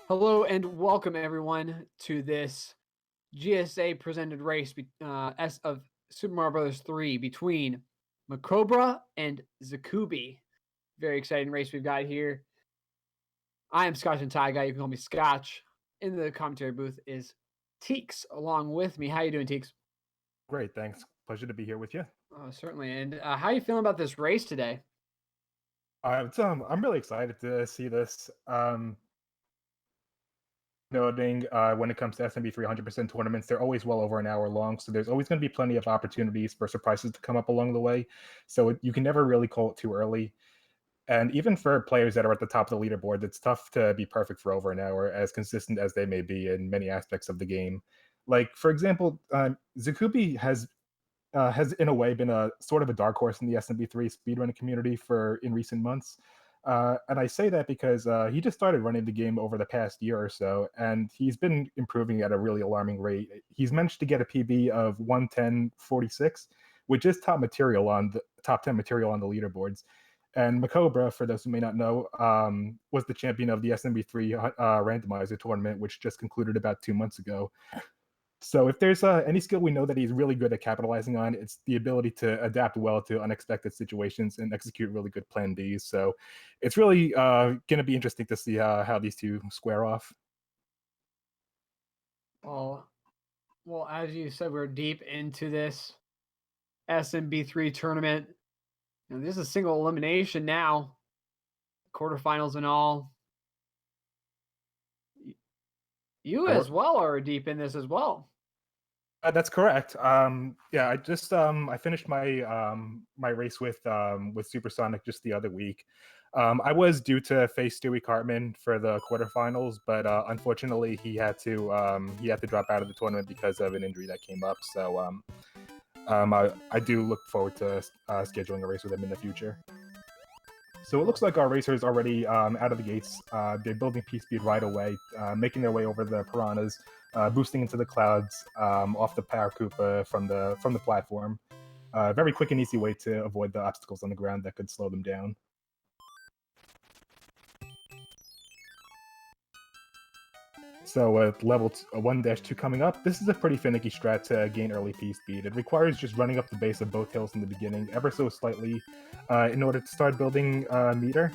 Hello and welcome everyone to this GSA presented race of Super Mario Brothers 3 between MaCobra and Zikubi. Very exciting race we've got here. I am Scotch and Tie Guy. You can call me Scotch. In the commentary booth is Teeks along with me. How you doing, Teeks? Great, thanks. Pleasure to be here with you. Certainly. And how you feeling about this race today? I'm really excited to see this. Noting when it comes to SMB3 100% tournaments, they're always well over an hour long, so there's always going to be plenty of opportunities for surprises to come up along the way. So you can never really call it too early. And even for players that are at the top of the leaderboard, it's tough to be perfect for over an hour, as consistent as they may be in many aspects of the game. Like, for example, Zikubi has in a way been a sort of a dark horse in the SMB3 speedrunning community in recent months. And I say that because he just started running the game over the past year or so, and he's been improving at a really alarming rate. He's managed to get a PB of 1:10.46, which is top 10 material on the leaderboards. And MaCobra, for those who may not know, was the champion of the SMB3 randomizer tournament, which just concluded about 2 months ago. So if there's any skill we know that he's really good at capitalizing on, it's the ability to adapt well to unexpected situations and execute really good plan Ds. So it's really going to be interesting to see how these two square off. Well, as you said, we're deep into this SMB3 tournament. This is a single elimination now, quarterfinals and all. You as well are deep in this as well. That's correct. Yeah, I finished my my race with Supersonic just the other week. I was due to face Stewie Cartman for the quarterfinals, but unfortunately he had to drop out of the tournament because of an injury that came up. So I do look forward to scheduling a race with him in the future. So it looks like our racers already out of the gates. They're building P-Speed right away, making their way over the piranhas, boosting into the clouds off the Power Koopa from the platform. Very quick and easy way to avoid the obstacles on the ground that could slow them down. So with level 1-2 coming up, this is a pretty finicky strat to gain early P-Speed. It requires just running up the base of both hills in the beginning, ever so slightly, in order to start building meter.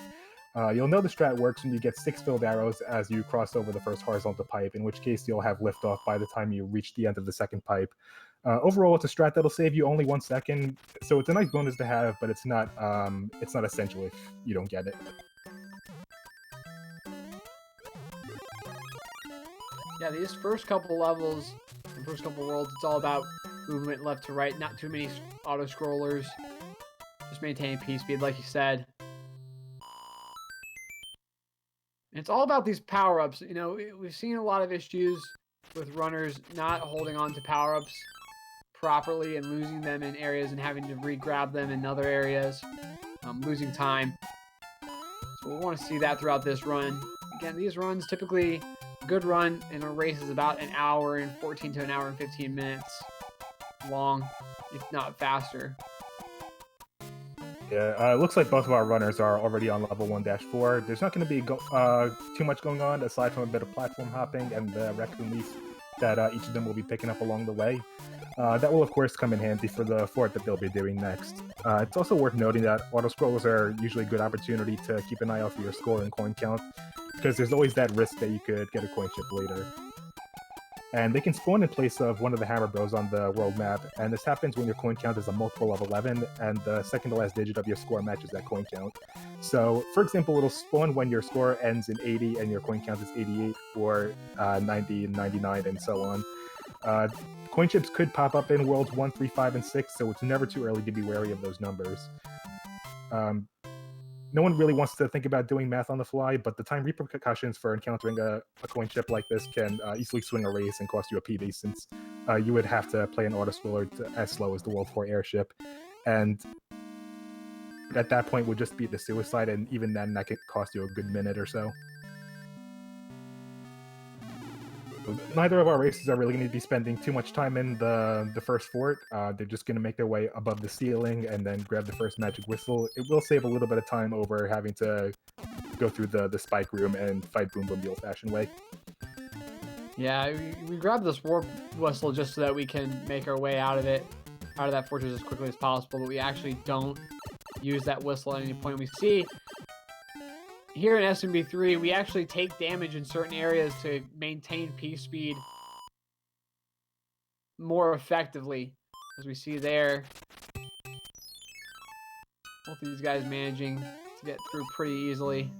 You'll know the strat works when you get 6 filled arrows as you cross over the first horizontal pipe, in which case you'll have liftoff by the time you reach the end of the second pipe. Overall, it's a strat that'll save you only 1 second, so it's a nice bonus to have, but it's not essential if you don't get it. Yeah, these first couple levels, the first couple worlds, it's all about movement left to right, not too many auto scrollers, just maintaining P-Speed like you said. And it's all about these power-ups. You know, we've seen a lot of issues with runners not holding on to power-ups properly and losing them in areas and having to re-grab them in other areas, losing time. So we want to see that throughout this run. Again, these runs typically, a good run in a race is about an hour and 14 to an hour and 15 minutes long, if not faster. Yeah, it looks like both of our runners are already on level 1-4. There's not going to be too much going on aside from a bit of platform hopping and the raccoon leaf that each of them will be picking up along the way. That will, of course, come in handy for the fort that they'll be doing next. It's also worth noting that auto-scrollers are usually a good opportunity to keep an eye out for your score and coin count, because there's always that risk that you could get a coin chip later. And they can spawn in place of one of the Hammer Bros on the world map, and this happens when your coin count is a multiple of 11, and the second to last digit of your score matches that coin count. So, for example, it'll spawn when your score ends in 80 and your coin count is 88, or 90 and 99, and so on. Coin chips could pop up in worlds 1, 3, 5, and 6, so it's never too early to be wary of those numbers. No one really wants to think about doing math on the fly, but the time repercussions for encountering a coin chip like this can easily swing a race and cost you a PB, since you would have to play an autoscroller as slow as the World 4 airship. And at that point would just be the suicide, and even then that could cost you a good minute or so. Neither of our races are really going to be spending too much time in the first fort. They're just going to make their way above the ceiling and then grab the first magic whistle. It will save a little bit of time over having to go through the spike room and fight Boom Boom the old-fashioned way. Yeah, we grabbed this warp whistle just so that we can make our way out of that fortress as quickly as possible, but we actually don't use that whistle at any point. We see here in SMB3, we actually take damage in certain areas to maintain P speed more effectively, as we see there. Both of these guys managing to get through pretty easily.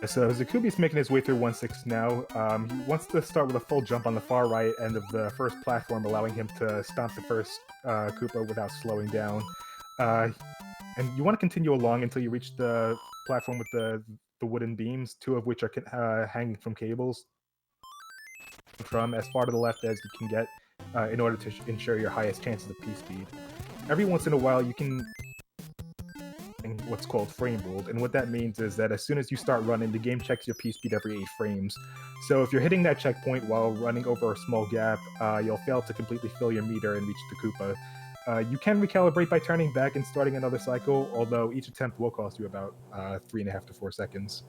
So Zikubi's making his way through 1-6 now. He wants to start with a full jump on the far right end of the first platform, allowing him to stomp the first Koopa without slowing down. And you want to continue along until you reach the platform with the wooden beams, 2 of which are hanging from cables. From as far to the left as you can get in order to ensure your highest chances of P-speed. Every once in a while, you can what's called frame ruled, and what that means is that as soon as you start running, the game checks your P-speed every 8 frames. So if you're hitting that checkpoint while running over a small gap, you'll fail to completely fill your meter and reach the Koopa. You can recalibrate by turning back and starting another cycle, although each attempt will cost you about 3.5 to 4 seconds.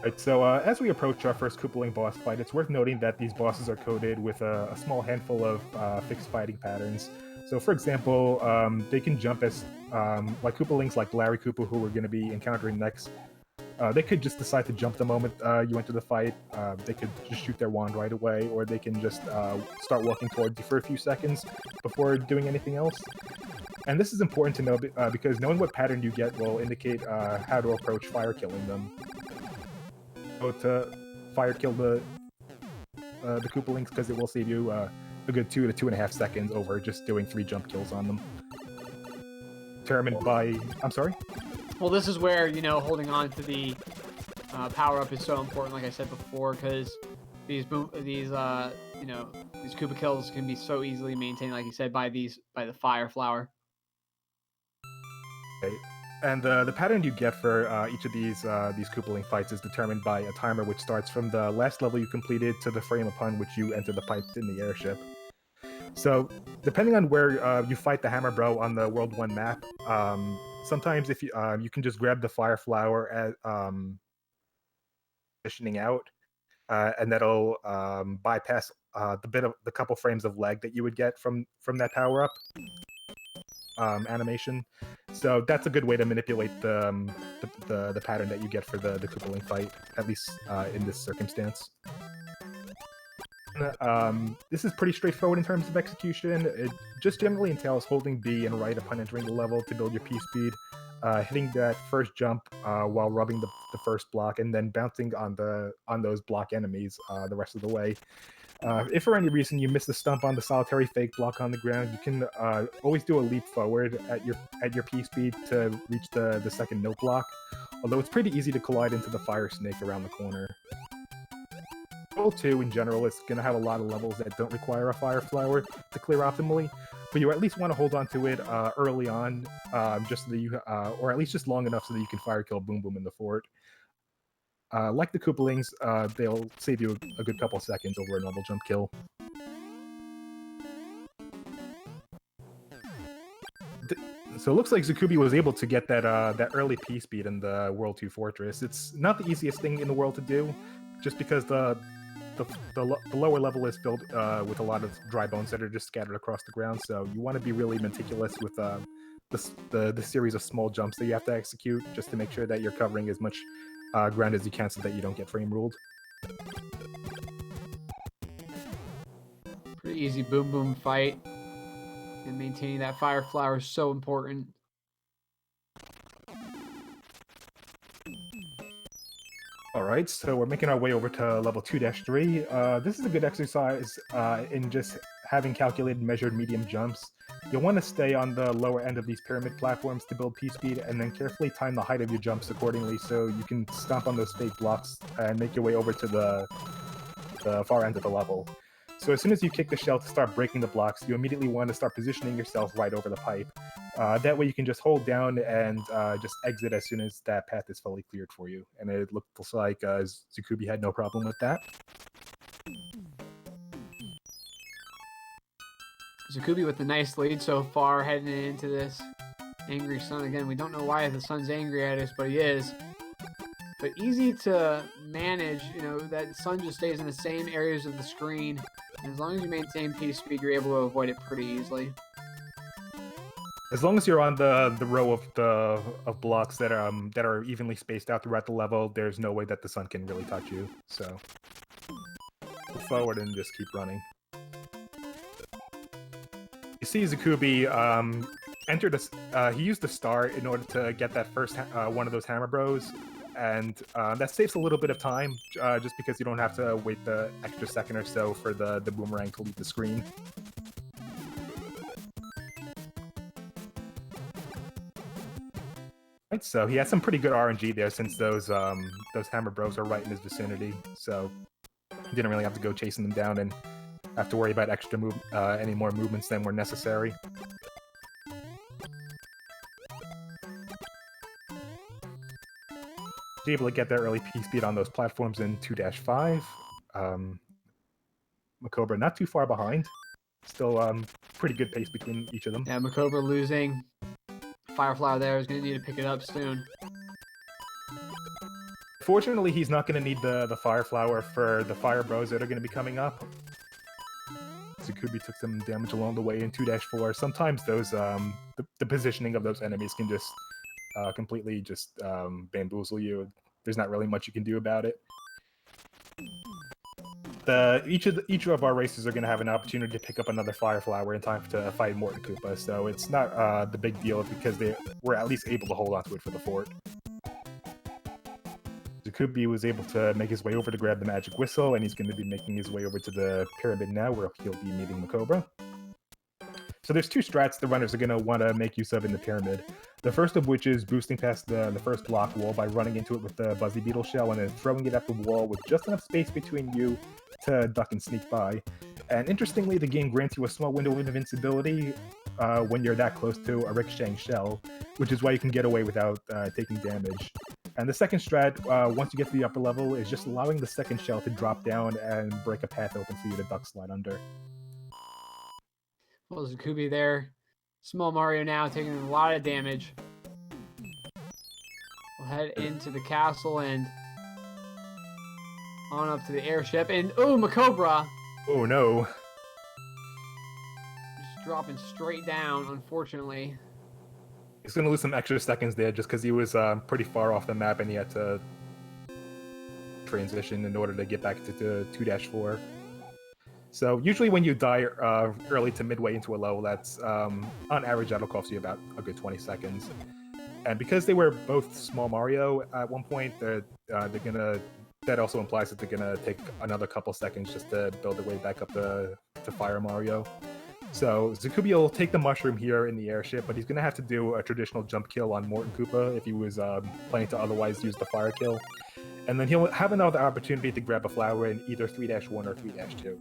Right, so as we approach our first Koopaling boss fight, it's worth noting that these bosses are coded with a small handful of fixed fighting patterns. So for example, they can jump as, like Koopalings like Larry Koopa, who we're going to be encountering next, they could just decide to jump the moment you enter the fight. They could just shoot their wand right away, or they can just start walking towards you for a few seconds before doing anything else. And this is important to know because knowing what pattern you get will indicate how to approach fire killing them. So to fire kill the Koopalings, because it will save you a good 2 to 2.5 seconds over just doing 3 jump kills on them. Determined by... I'm sorry? Well, this is where, you know, holding on to the power-up is so important, like I said before, because these Koopa kills can be so easily maintained, like you said, by the fire flower. Okay. And the pattern you get for each of these Koopaling fights is determined by a timer which starts from the last level you completed to the frame upon which you enter the pipe in the airship. So, depending on where you fight the Hammer Bro on the World 1 map, sometimes if you can just grab the fire flower at positioning out, and that'll bypass the couple frames of lag that you would get from that power up animation. So that's a good way to manipulate the pattern that you get for the Koopaling fight, at least in this circumstance. This is pretty straightforward in terms of execution. It just generally entails holding B and right upon entering the level to build your P-speed, hitting that first jump while rubbing the first block, and then bouncing on those block enemies the rest of the way. If for any reason you miss the stump on the solitary fake block on the ground, you can always do a leap forward at your P-speed to reach the second note block, although it's pretty easy to collide into the fire snake around the corner. World 2 in general is going to have a lot of levels that don't require a fire flower to clear optimally, but you at least want to hold on to it early on, just so that you, or at least just long enough so that you can fire kill Boom Boom in the fort. Like the Koopalings, they'll save you a good couple seconds over a normal jump kill. So it looks like Zikubi was able to get that early P-speed in the World 2 Fortress. It's not the easiest thing in the world to do, just because the lower level is filled with a lot of dry bones that are just scattered across the ground, so you want to be really meticulous with the series of small jumps that you have to execute, just to make sure that you're covering as much ground as you can so that you don't get frame ruled. Pretty easy Boom Boom fight, and maintaining that fire flower is so important. Alright, so we're making our way over to level 2-3. This is a good exercise in just having calculated measured medium jumps. You'll want to stay on the lower end of these pyramid platforms to build P-speed, and then carefully time the height of your jumps accordingly so you can stomp on those fake blocks and make your way over to the far end of the level. So as soon as you kick the shell to start breaking the blocks, you immediately want to start positioning yourself right over the pipe. That way you can just hold down and just exit as soon as that path is fully cleared for you. And it looks like Zikubi had no problem with that. Zikubi with a nice lead so far heading into this. Angry Sun again. We don't know why the Sun's angry at us, but he is. But easy to manage, you know, that Sun just stays in the same areas of the screen. And as long as you maintain piece speed, you're able to avoid it pretty easily. As long as you're on the row of blocks that are evenly spaced out throughout the level, there's no way that the Sun can really touch you. So move forward and just keep running. You see Zikubi he used the star in order to get that first one of those Hammer Bros, and that saves a little bit of time, just because you don't have to wait the extra second or so for the boomerang to leave the screen. Right, so he had some pretty good RNG there since those Hammer Bros are right in his vicinity, so he didn't really have to go chasing them down and have to worry about any more movements than were necessary. Was able to get that early P-speed on those platforms in 2-5. MaCobra not too far behind. Still pretty good pace between each of them. Yeah, MaCobra losing. Fireflower there is going to need to pick it up soon. Fortunately, he's not going to need the Fireflower for the Fire Bros that are going to be coming up. Zikubi took some damage along the way in 2-4. Sometimes those the positioning of those enemies can just completely just bamboozle you. There's not really much you can do about it. Each of our races are going to have an opportunity to pick up another Fireflower in time to fight Morton Koopa, so it's not the big deal because they were at least able to hold on to it for the fort. Zikubi was able to make his way over to grab the magic whistle, and he's going to be making his way over to the pyramid now, where he'll be meeting MaCobra. So there's two strats the runners are going to want to make use of in the pyramid. The first of which is boosting past the first block wall by running into it with the Buzzy Beetle shell and then throwing it at the wall with just enough space between you to duck and sneak by. And interestingly, the game grants you a small window of invincibility when you're that close to a ricocheting shell, which is why you can get away without taking damage. And the second strat, once you get to the upper level, is just allowing the second shell to drop down and break a path open for you to duck slide under. Well, Zikubi there. Small Mario now taking a lot of damage. We'll head into the castle and on up to the airship. And, oh, MaCobra! Oh, no. Just dropping straight down, unfortunately. He's going to lose some extra seconds there just because he was pretty far off the map and he had to transition in order to get back to 2-4. So usually when you die early to midway into a level, that's on average that'll cost you about a good 20 seconds. And because they were both small Mario at one point, that also implies that they're gonna take another couple seconds just to build their way back up to Fire Mario. So Zikubi will take the mushroom here in the airship, but he's gonna have to do a traditional jump kill on Morton Koopa if he was planning to otherwise use the fire kill. And then he'll have another opportunity to grab a flower in either 3-1 or 3-2.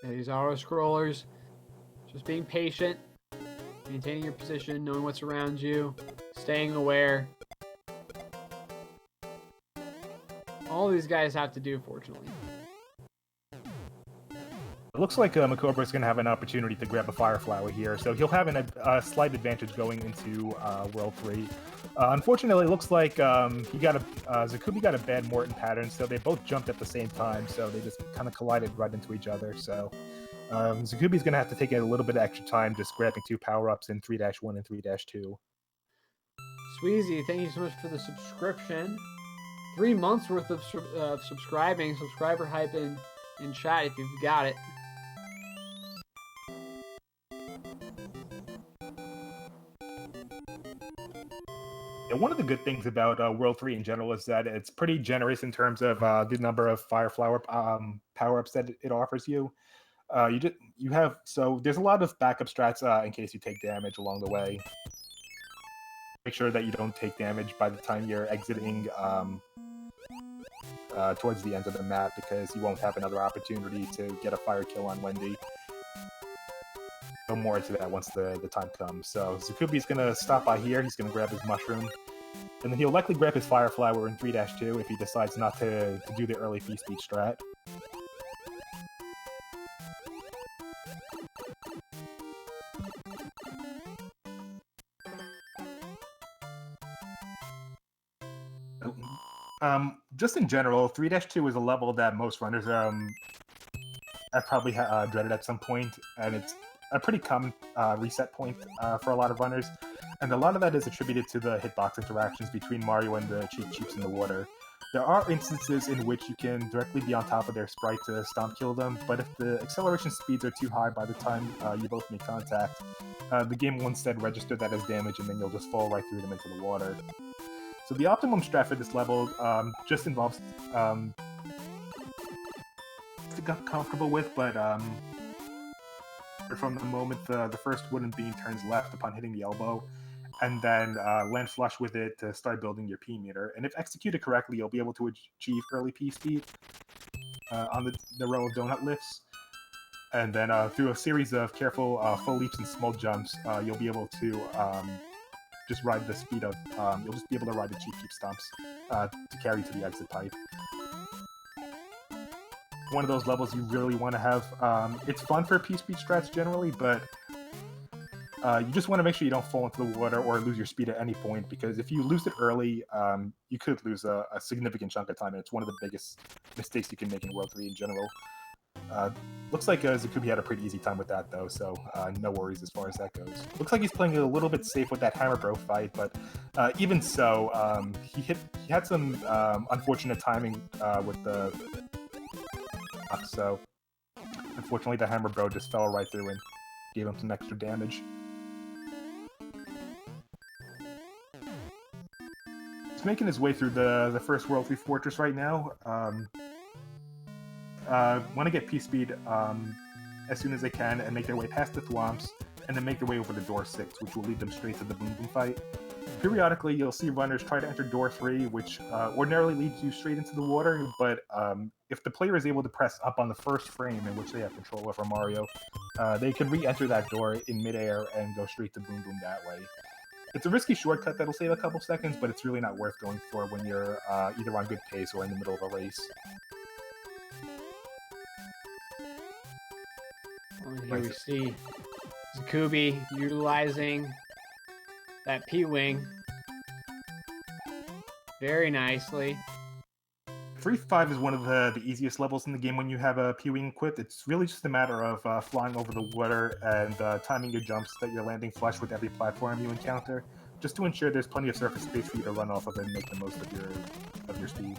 These auto-scrollers, just being patient, maintaining your position, knowing what's around you, staying aware. All these guys have to do, fortunately. It looks like MaCobra is going to have an opportunity to grab a Fire Flower here, so he'll have a slight advantage going into World 3. Unfortunately, it looks like Zikubi got a bad Morton pattern, so they both jumped at the same time, so they just kind of collided right into each other. So Zikubi's going to have to take a little bit of extra time just grabbing 2 power-ups in 3-1 and 3-2. Sweezy, thank you so much for the subscription. 3 months worth of subscribing. Subscriber hype in chat if you've got it. And one of the good things about World 3 in general is that it's pretty generous in terms of the number of Fire Flower power-ups that it offers you. So there's a lot of backup strats in case you take damage along the way. Make sure that you don't take damage by the time you're exiting towards the end of the map, because you won't have another opportunity to get a fire kill on Wendy. No more into that once the time comes. So Zikubi's going to stop by here. He's going to grab his mushroom. And then he'll likely grab his Fire Flower in 3-2 if he decides not to do the early P-Speed strat. Just in general, 3-2 is a level that most runners have probably dreaded at some point, and it's a pretty common reset point for a lot of runners. And a lot of that is attributed to the hitbox interactions between Mario and the Cheeps in the water. There are instances in which you can directly be on top of their sprite to stomp kill them, but if the acceleration speeds are too high by the time you both make contact, the game will instead register that as damage, and then you'll just fall right through them into the water. So the optimum strat for this level just involves to get comfortable with, but from the moment the first wooden beam turns left upon hitting the elbow, and then land flush with it to start building your P meter. And if executed correctly, you'll be able to achieve early P speed on the row of donut lifts. And then through a series of careful full leaps and small jumps, you'll be able to just ride the speed of, you'll just be able to ride the cheap stomps to carry to the exit pipe. One of those levels you really want to have. It's fun for P-Speed strats generally, but you just want to make sure you don't fall into the water or lose your speed at any point, because if you lose it early, you could lose a significant chunk of time, and it's one of the biggest mistakes you can make in World 3 in general. Looks like Zikubi had a pretty easy time with that, though, so no worries as far as that goes. Looks like he's playing a little bit safe with that Hammer Bro fight, but even so, he had some unfortunate timing with the... So, unfortunately, the Hammer Bro just fell right through and gave him some extra damage. He's making his way through the first World 3 Fortress right now. Want to get P-Speed as soon as they can and make their way past the Thwomps, and then make their way over to Door 6, which will lead them straight to the Boom Boom fight. Periodically, you'll see runners try to enter Door 3, which ordinarily leads you straight into the water, but if the player is able to press up on the first frame in which they have control over Mario, they can re-enter that door in midair and go straight to Boom Boom that way. It's a risky shortcut that'll save a couple seconds, but it's really not worth going for when you're either on good pace or in the middle of a race. Here we see Zikubi utilizing that P-Wing very nicely. 3-5 is one of the easiest levels in the game when you have a P-Wing equipped. It's really just a matter of flying over the water and timing your jumps that you're landing flush with every platform you encounter, just to ensure there's plenty of surface space for you to run off of and make the most of your speed.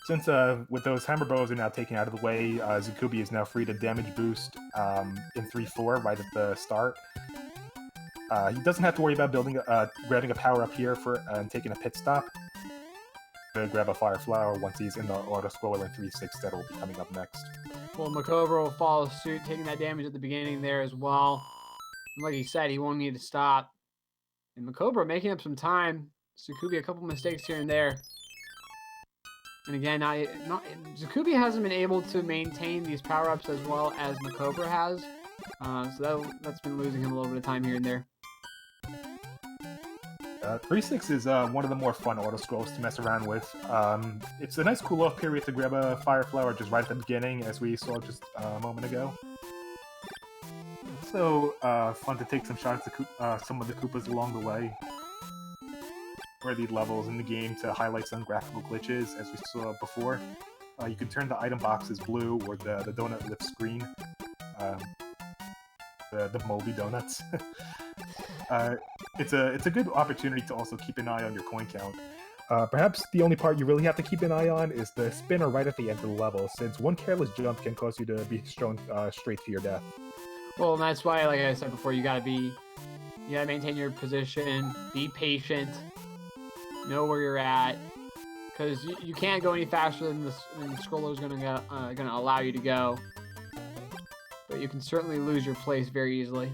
Since with those Hammer Bows are now taken out of the way, Zikubi is now free to damage boost in 3-4 right at the start. He doesn't have to worry about grabbing a power up here and taking a pit stop to grab a Fire Flower once he's in the auto scroller in 3-6 that will be coming up next. Well, MaCobra will follow suit, taking that damage at the beginning there as well. And like he said, he won't need to stop. And MaCobra making up some time. Zikubi a couple mistakes here and there. And again, Zikubi hasn't been able to maintain these power-ups as well as MaCobra has. So that's been losing him a little bit of time here and there. 3-6 is one of the more fun auto scrolls to mess around with. It's a nice cool-off period to grab a Fire Flower just right at the beginning, as we saw just a moment ago. Also fun to take some shots at some of the Koopas along the way. Worthy levels in the game to highlight some graphical glitches, as we saw before. You can turn the item boxes blue, or the donut lift screen. The moldy donuts. It's a good opportunity to also keep an eye on your coin count. Perhaps the only part you really have to keep an eye on is the spinner right at the end of the level, since one careless jump can cause you to be thrown straight to your death. Well, and that's why, like I said before, you gotta maintain your position, be patient, know where you're at, because you can't go any faster than the scroller is gonna allow you to go. But you can certainly lose your place very easily.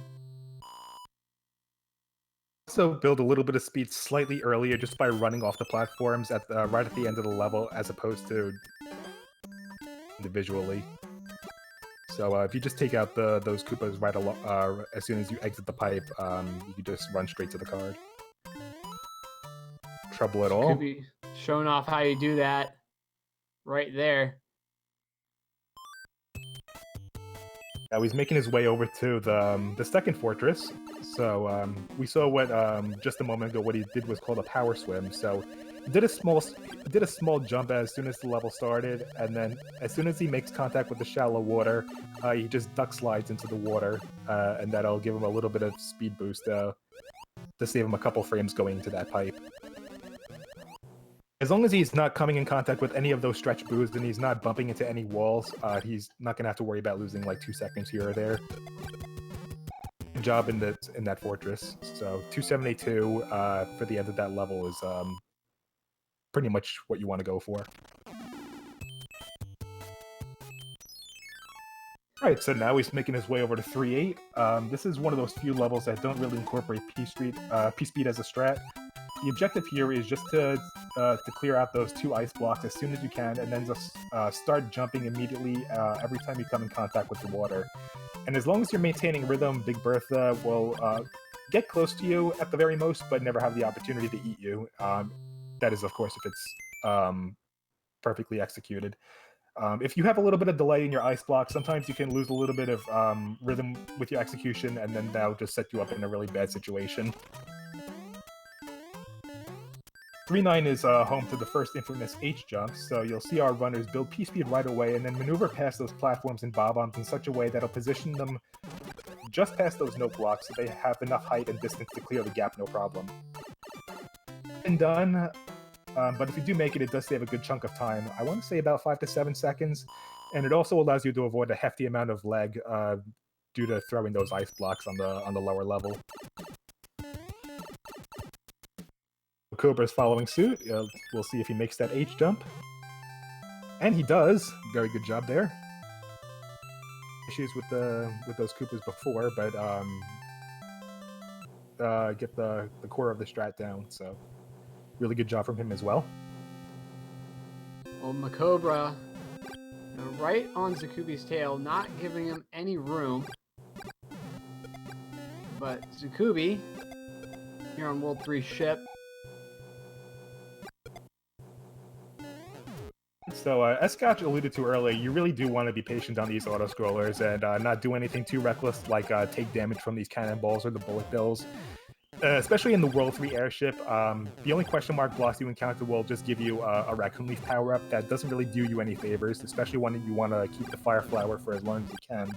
Also build a little bit of speed slightly earlier just by running off the platforms right at the end of the level, as opposed to individually. So if you just take out those Koopas right as soon as you exit the pipe, you can just run straight to the card. Trouble at all? Zikubi showing off how you do that right there. Now he's making his way over to the second fortress. So we saw what just a moment ago what he did was called a power swim. So he did a small jump as soon as the level started, and then as soon as he makes contact with the shallow water, he just duck slides into the water, and that'll give him a little bit of speed boost to save him a couple frames going into that pipe. As long as he's not coming in contact with any of those stretch boosts and he's not bumping into any walls, he's not going to have to worry about losing like 2 seconds here or there. Good job in that fortress. So 272 for the end of that level is pretty much what you want to go for. Alright, so now he's making his way over to 3-8. This is one of those few levels that don't really incorporate P-Speed as a strat. The objective here is just to clear out those 2 ice blocks as soon as you can, and then just start jumping immediately every time you come in contact with the water. And as long as you're maintaining rhythm, Big Bertha will get close to you at the very most, but never have the opportunity to eat you. That is, of course, if it's perfectly executed. If you have a little bit of delay in your ice block, sometimes you can lose a little bit of rhythm with your execution, and then that'll just set you up in a really bad situation. 3-9 is home to the first infamous H-jump, so you'll see our runners build P-speed right away and then maneuver past those platforms and bob-ombs in such a way that'll position them just past those note blocks so they have enough height and distance to clear the gap no problem. And done, but if you do make it, it does save a good chunk of time. I want to say about 5 to 7 seconds, and it also allows you to avoid a hefty amount of lag due to throwing those ice blocks on the lower level. Cobra's following suit. We'll see if he makes that H jump. And he does. Very good job there. Issues with those Koopas before, but get the core of the strat down, so really good job from him as well. Well, MaCobra right on Zikubi's tail, not giving him any room. But Zikubi here on World 3 ship. So, as Scotch alluded to earlier, you really do want to be patient on these auto-scrollers and not do anything too reckless, like take damage from these cannonballs or the bullet bills. Especially in the World 3 airship, the only question mark blocks you encounter will just give you a Raccoon Leaf power-up that doesn't really do you any favors, especially when you want to keep the Fire Flower for as long as you can.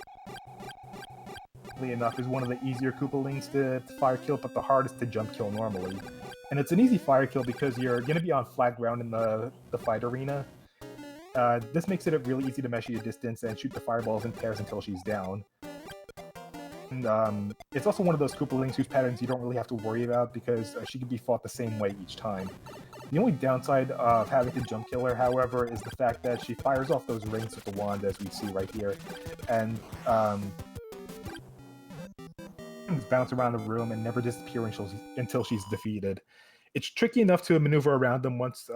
Funnily enough, is one of the easier Koopalings to fire kill, but the hardest to jump kill normally. And it's an easy fire kill because you're going to be on flat ground in the fight arena. This makes it really easy to measure your distance and shoot the fireballs in pairs until she's down. And it's also one of those Koopalings whose patterns you don't really have to worry about because she can be fought the same way each time. The only downside of having to jump kill her, however, is the fact that she fires off those rings with the wand, as we see right here, and bounce around the room and never disappear until she's defeated. It's tricky enough to maneuver around them once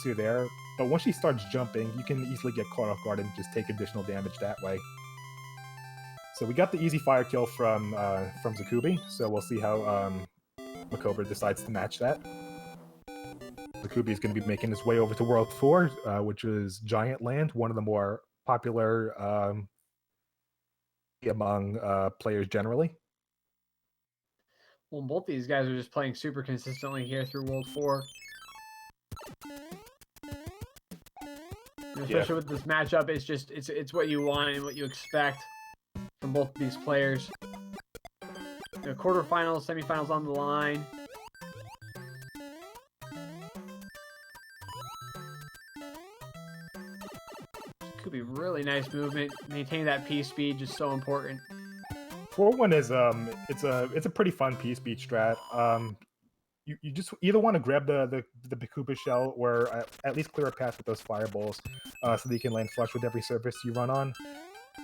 you're there, but once she starts jumping, you can easily get caught off guard and just take additional damage that way. So we got the easy fire kill from Zikubi, so we'll see how MaCobra decides to match that. Zikubi is going to be making his way over to World 4, which is Giant Land, one of the more popular among players generally. Well, both these guys are just playing super consistently here through World 4. Especially with this matchup, it's what you want and what you expect from both of these players. Quarterfinals, semifinals on the line. Could be really nice movement. Maintaining that P speed just so important. 4-1 is it's a pretty fun P-speed strat. You just either want to grab the Koopa shell or at least clear a path with those fireballs so that you can land flush with every surface you run on.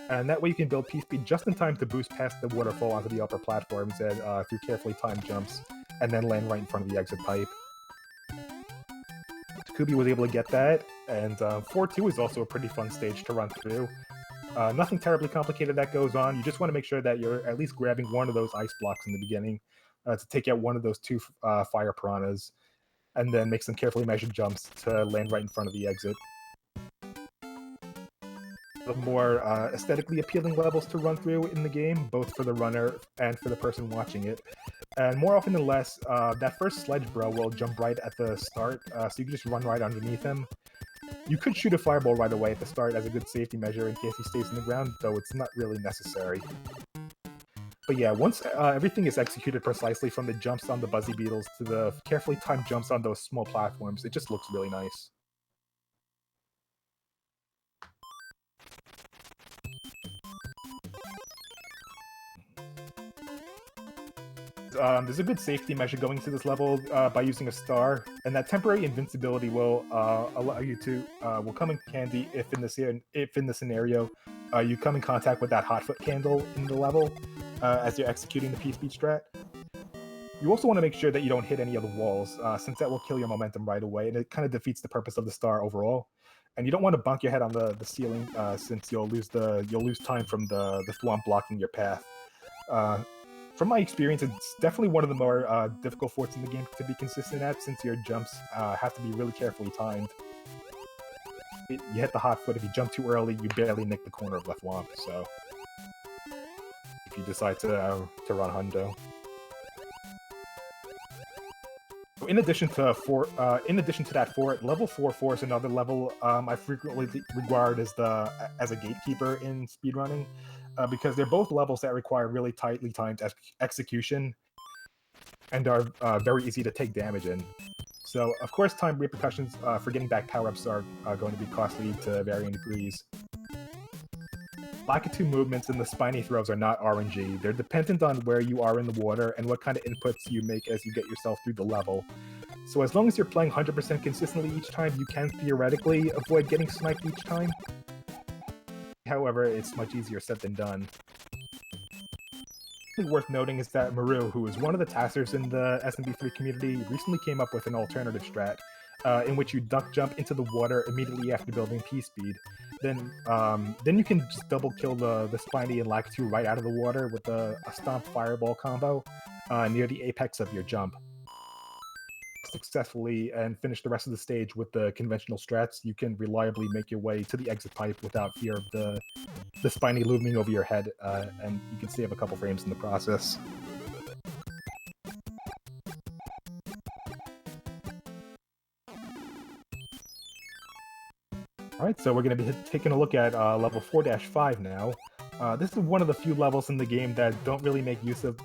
And that way you can build P-speed just in time to boost past the waterfall onto the upper platforms and through carefully timed jumps, and then land right in front of the exit pipe. Zikubi was able to get that, and 4-2 is also a pretty fun stage to run through. Nothing terribly complicated that goes on. You just want to make sure that you're at least grabbing one of those ice blocks in the beginning to take out one of those two fire piranhas, and then make some carefully measured jumps to land right in front of the exit. The more aesthetically appealing levels to run through in the game, both for the runner and for the person watching it. And more often than less, that first sledge bro will jump right at the start, so you can just run right underneath him. You could shoot a fireball right away at the start as a good safety measure in case he stays in the ground, though it's not really necessary. But yeah, once everything is executed precisely, from the jumps on the Buzzy Beetles to the carefully timed jumps on those small platforms, it just looks really nice. There's a good safety measure going into this level by using a star, and that temporary invincibility will allow you to will come in handy if in the scenario you come in contact with that hotfoot candle in the level as you're executing the P-Speed strat. You also want to make sure that you don't hit any of the walls, since that will kill your momentum right away, and it kind of defeats the purpose of the star overall. And you don't want to bonk your head on the ceiling, since you'll lose time from the thwomp blocking your path. From my experience, it's definitely one of the more difficult forts in the game to be consistent at, since your jumps have to be really carefully timed. You hit the hot foot. If you jump too early, you barely nick the corner of left womp. So, if you decide to run hundo. In addition to that fort, level 4 is another level I frequently regard as a gatekeeper in speedrunning, because they're both levels that require really tightly timed execution and are very easy to take damage in. So, of course, time repercussions for getting back power-ups are going to be costly to varying degrees. Lakitu movements and the spiny throws are not RNG. They're dependent on where you are in the water and what kind of inputs you make as you get yourself through the level. So as long as you're playing 100% consistently each time, you can theoretically avoid getting sniped each time. However, it's much easier said than done. Worth noting is that Maru, who is one of the taskers in the SMB3 community, recently came up with an alternative strat, in which you duck jump into the water immediately after building P-Speed. Then you can just double kill the Spiny and Lakitu right out of the water with a Stomp Fireball combo near the apex of your jump. Successfully and finish the rest of the stage with the conventional strats, you can reliably make your way to the exit pipe without fear of the Spiny looming over your head, and you can save a couple frames in the process. Alright, so we're going to be taking a look at level 4-5 now. This is one of the few levels in the game that don't really make use of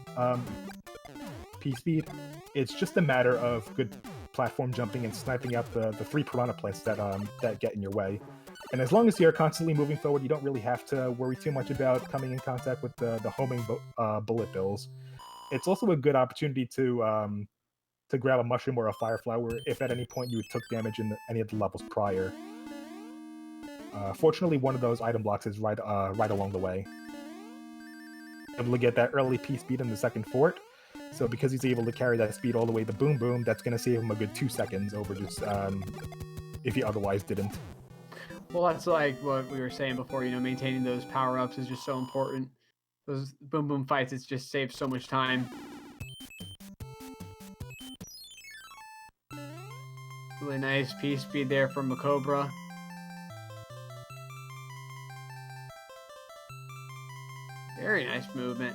P-Speed. It's just a matter of good platform jumping and sniping out the 3 piranha plants that get in your way. And as long as you're constantly moving forward, you don't really have to worry too much about coming in contact with the homing bullet bills. It's also a good opportunity to grab a mushroom or a fire flower if at any point you took damage in any of the levels prior. Fortunately, one of those item blocks is right along the way. Able to get that early P-Speed in the second fort, so because he's able to carry that speed all the way to Boom Boom, that's going to save him a good 2 seconds over just if he otherwise didn't. Well, that's like what we were saying before, maintaining those power-ups is just so important. Those Boom Boom fights, it just saves so much time. Really nice P-Speed there from MaCobra. Very nice movement.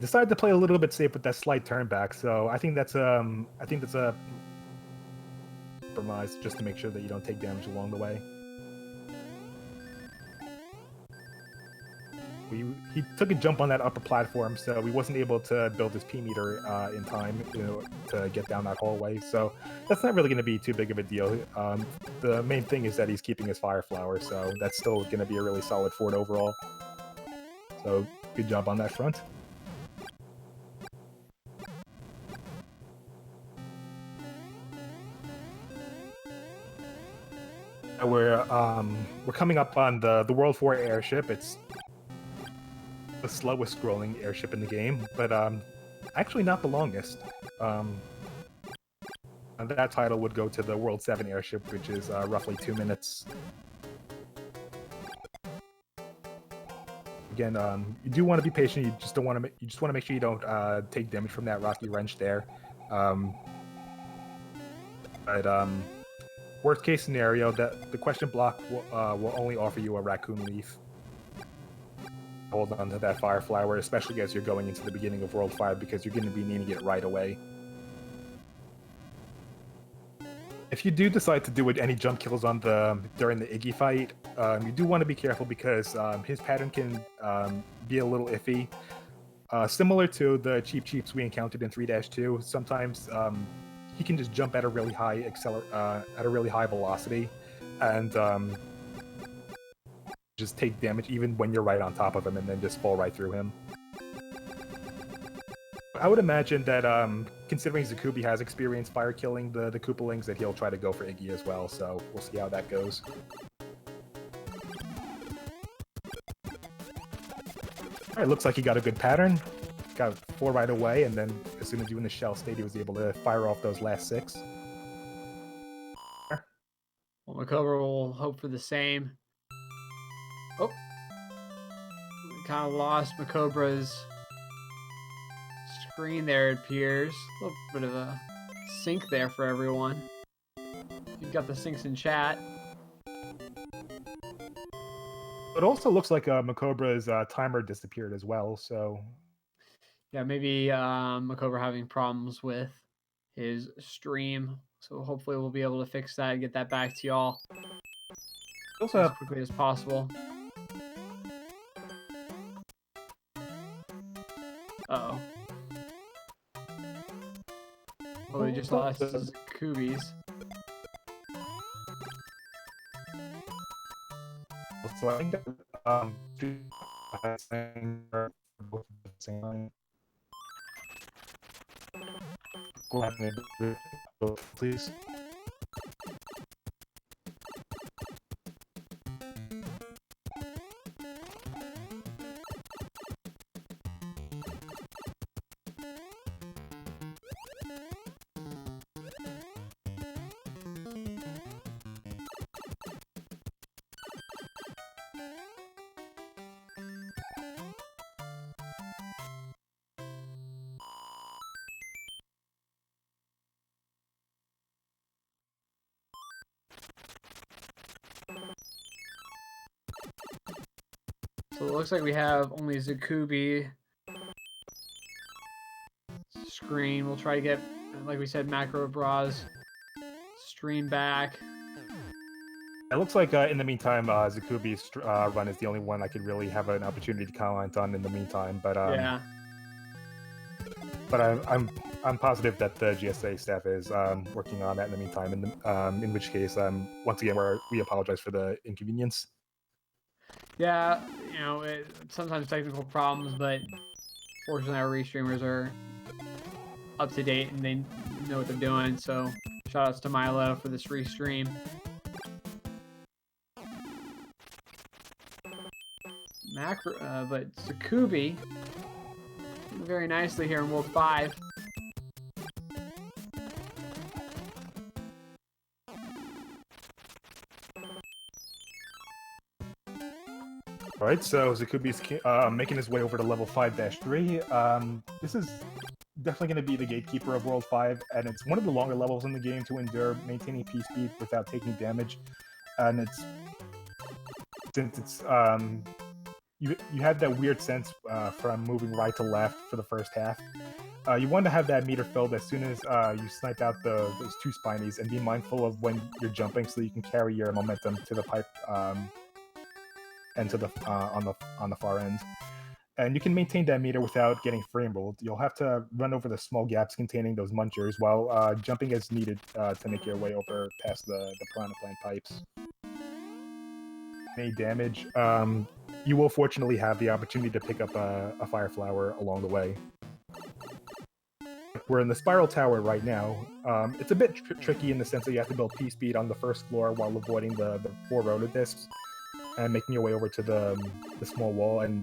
Decided to play a little bit safe with that slight turn back, so I think that's a compromise just to make sure that you don't take damage along the way. He took a jump on that upper platform, so he wasn't able to build his P meter in time, to get down that hallway. So that's not really going to be too big of a deal. The main thing is that he's keeping his fire flower, so that's still going to be a really solid fort overall. So good job on that front. We're coming up on the World 4 airship. It's the slowest scrolling airship in the game, but actually not the longest. That title would go to the World 7 airship, which is roughly 2 minutes. Again, you do want to be patient. You just don't want to. You just want to make sure you don't take damage from that rocky wrench there. But worst case scenario, that the question block will only offer you a raccoon leaf. Hold on to that fire flower, especially as you're going into the beginning of World 5, because you're going to be needing it right away. If you do decide to do any jump kills on during the Iggy fight, you do want to be careful because his pattern can be a little iffy. Similar to the cheeps we encountered in 3-2, sometimes he can just jump at a really high velocity, and just take damage even when you're right on top of him, and then just fall right through him. I would imagine that, considering Zikubi has experience fire killing the Koopalings, that he'll try to go for Iggy as well, so we'll see how that goes. Alright, looks like he got a good pattern. Got 4 right away, and then as soon as you were in the shell state, he was able to fire off those last 6. Well, MaCobra will hope for the same. Oh. Kind of lost MaCobra's screen there, it appears. A little bit of a sync there for everyone. You've got the syncs in chat. It also looks like MaCobra's timer disappeared as well, so... Yeah, maybe MaCobra having problems with his stream. So hopefully we'll be able to fix that and get that back to y'all as quickly as possible. Uh-oh. Well, we just lost Zikubi's. So I think that go ahead and please. So it looks like we have only Zikubi screen. We'll try to get, like we said, MaCobra's stream back. It looks like in the meantime, Zikubi's run is the only one I could really have an opportunity to comment on in the meantime. But yeah. But I'm positive that the GSA staff is working on that in the meantime. In which case, once again, we apologize for the inconvenience. Yeah, you know, sometimes technical problems, but fortunately our restreamers are up to date and they know what they're doing. So shout outs to Milo for this restream. But Zikubi doing very nicely here in World 5. Alright, so Zikubi's making his way over to level 5-3. This is definitely going to be the gatekeeper of World 5, and it's one of the longer levels in the game to endure maintaining P-speed without taking damage. And since it's you had that weird sense from moving right to left for the first half. You want to have that meter filled as soon as you snipe out those 2 spinies, and be mindful of when you're jumping so you can carry your momentum to the pipe and to the on the far end. And you can maintain that meter without getting frame rolled. You'll have to run over the small gaps containing those munchers while jumping as needed to make your way over past the piranha plant pipes. Any damage, you will fortunately have the opportunity to pick up a fire flower along the way. We're in the spiral tower right now. It's a bit tricky in the sense that you have to build P-speed on the first floor while avoiding the 4 rotodiscs and making your way over to the small wall and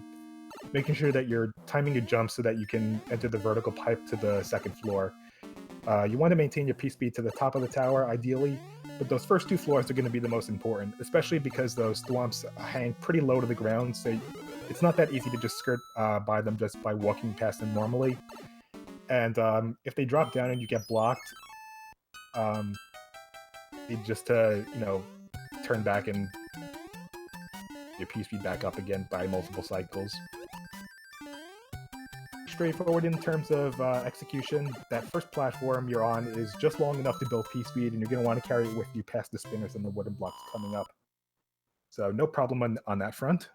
making sure that you're timing your jump so that you can enter the vertical pipe to the 2nd floor. You want to maintain your P-speed to the top of the tower, ideally, but those first 2 floors are going to be the most important, especially because those thwomps hang pretty low to the ground, so it's not that easy to just skirt by them just by walking past them normally. And if they drop down and you get blocked, you just turn back and your P-speed back up again by multiple cycles. Straightforward in terms of execution. That first platform you're on is just long enough to build P-speed, and you're going to want to carry it with you past the spinners and the wooden blocks coming up. So no problem on that front.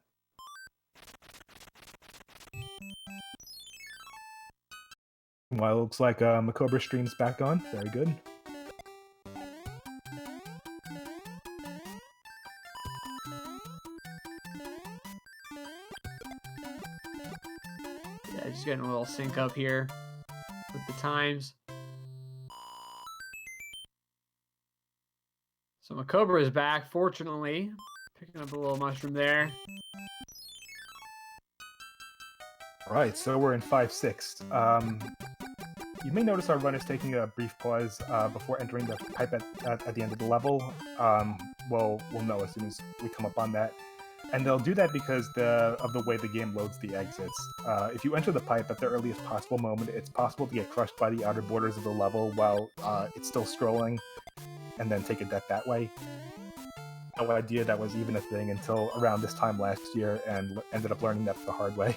Well, it looks like MaCobra stream's back on. Very good. Yeah, just getting a little sync up here with the times. So MaCobra is back, fortunately. Picking up a little mushroom there. Alright, so we're in 5-6. You may notice our run is taking a brief pause before entering the pipe at the end of the level. We'll know as soon as we come up on that. And they'll do that because of the way the game loads the exits. If you enter the pipe at the earliest possible moment, it's possible to get crushed by the outer borders of the level while it's still scrolling, and then take a death that way. No idea that was even a thing until around this time last year, and ended up learning that the hard way.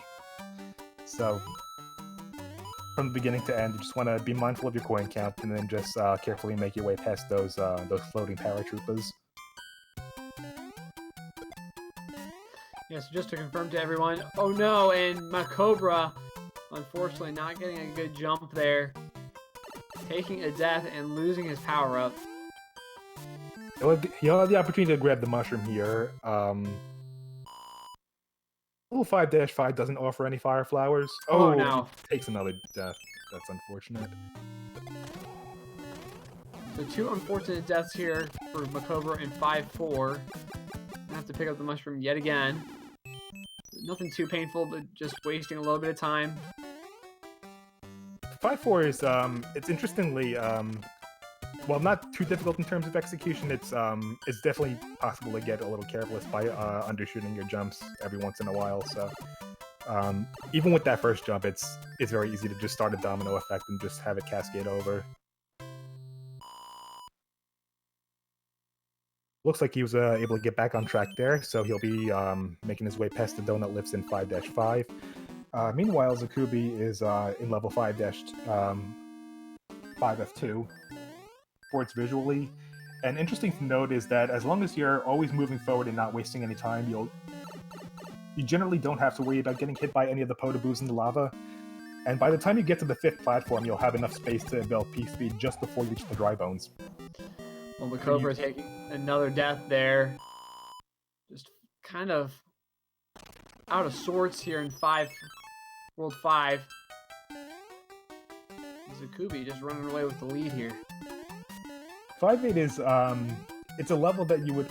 So, from the beginning to end, you just want to be mindful of your coin count, and then just carefully make your way past those floating paratroopers. Yeah, so just to confirm to everyone, oh no, and MaCobra, unfortunately not getting a good jump there. Taking a death and losing his power-up. He'll have the opportunity to grab the mushroom here. Level 5-5 doesn't offer any fire flowers. Oh no. Takes another death. That's unfortunate. So 2 unfortunate deaths here for MaCobra in 5-4. I have to pick up the mushroom yet again. Nothing too painful, but just wasting a little bit of time. 5-4 is it's interestingly well, not too difficult in terms of execution. It's definitely possible to get a little careless by undershooting your jumps every once in a while. So even with that first jump, it's very easy to just start a domino effect and just have it cascade over. Looks like he was able to get back on track there, so he'll be making his way past the donut lifts in 5-5. Meanwhile, Zikubi is in level 5-5F2. Sports visually. And interesting to note is that as long as you're always moving forward and not wasting any time, you generally don't have to worry about getting hit by any of the potaboos in the lava. And by the time you get to the 5th platform, you'll have enough space to build P-speed just before you reach the dry bones. Well, MaCobra taking another death there. Just kind of out of sorts here in World 5. Zikubi just running away with the lead here. 5-8 is, it's a level that you would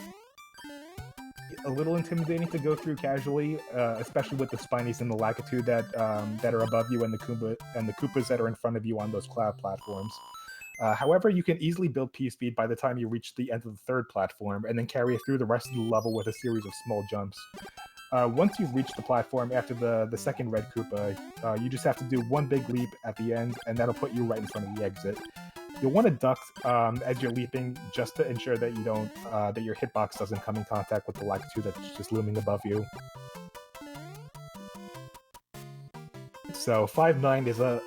a little intimidating to go through casually, especially with the Spinies and the Lakitu that are above you and the Koopas that are in front of you on those cloud platforms. However, you can easily build P-speed by the time you reach the end of the 3rd platform, and then carry it through the rest of the level with a series of small jumps. Once you've reached the platform after the 2nd red Koopa, you just have to do one big leap at the end, and that'll put you right in front of the exit. You'll want to duck as you're leaping, just to ensure that you don't that your hitbox doesn't come in contact with the Lakitu that's just looming above you. So 5-9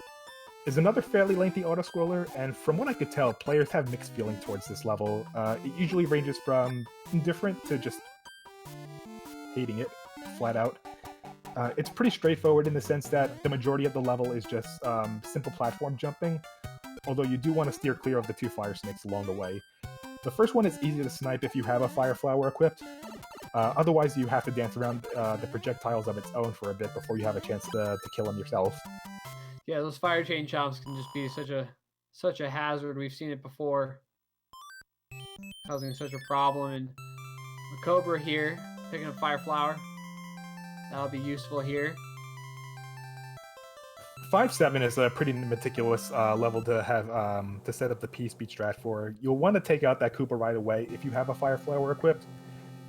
is another fairly lengthy auto-scroller, and from what I could tell, players have mixed feelings towards this level. It usually ranges from indifferent to just hating it, flat out. It's pretty straightforward in the sense that the majority of the level is just simple platform jumping, although you do want to steer clear of the 2 fire snakes along the way. The first one is easy to snipe if you have a fire flower equipped. Otherwise, you have to dance around the projectiles of its own for a bit before you have a chance to kill them yourself. Yeah, those fire chain chops can just be such a hazard. We've seen it before, causing such a problem. And MaCobra here, picking up fire flower. That'll be useful here. 5-7 is a pretty meticulous level to have to set up the P-speed strat for. You'll want to take out that Koopa right away if you have a fire flower equipped,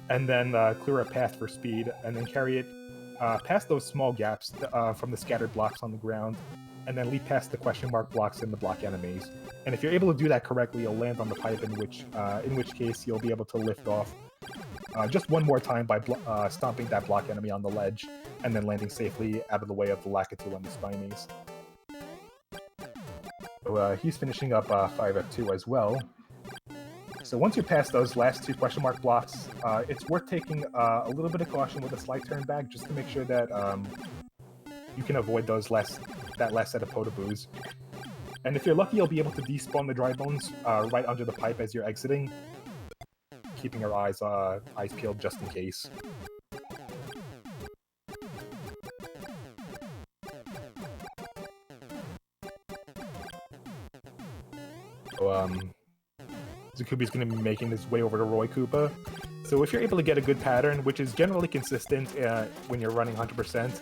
and then clear a path for speed, and then carry it past those small gaps from the scattered blocks on the ground, and then leap past the question mark blocks and the block enemies. And if you're able to do that correctly, you'll land on the pipe, in which case you'll be able to lift off just one more time by stomping that block enemy on the ledge, and then landing safely out of the way of the Lakitu and the Spinies. So he's finishing up 5F2 as well. So once you pass those last two question mark blocks, it's worth taking a little bit of caution with a slight turn back, just to make sure that you can avoid that last set of Potaboos. And if you're lucky, you'll be able to despawn the dry bones right under the pipe as you're exiting, keeping your eyes peeled just in case. So, Zikubi's going to be making his way over to Roy Koopa. So if you're able to get a good pattern, which is generally consistent when you're running 100%,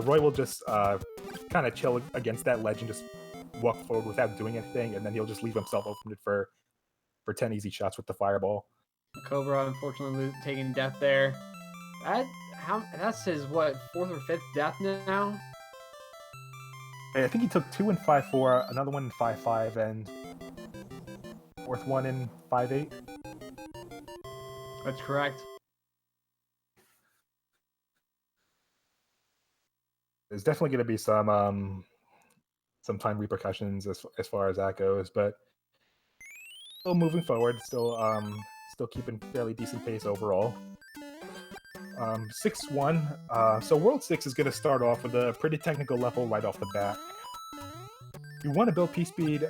Roy will just kind of chill against that ledge and just walk forward without doing anything, and then he'll just leave himself open for 10 easy shots with the fireball. Cobra unfortunately taking death there. That's his what, 4th or 5th death now? I think he took 2 in 5-4, another one in 5-5, and 4th one in 5-8. That's correct. There's definitely going to be some time repercussions as far as that goes, but still moving forward, still keeping fairly decent pace overall. 6-1. So World 6 is going to start off with a pretty technical level right off the bat. You want to build P-Speed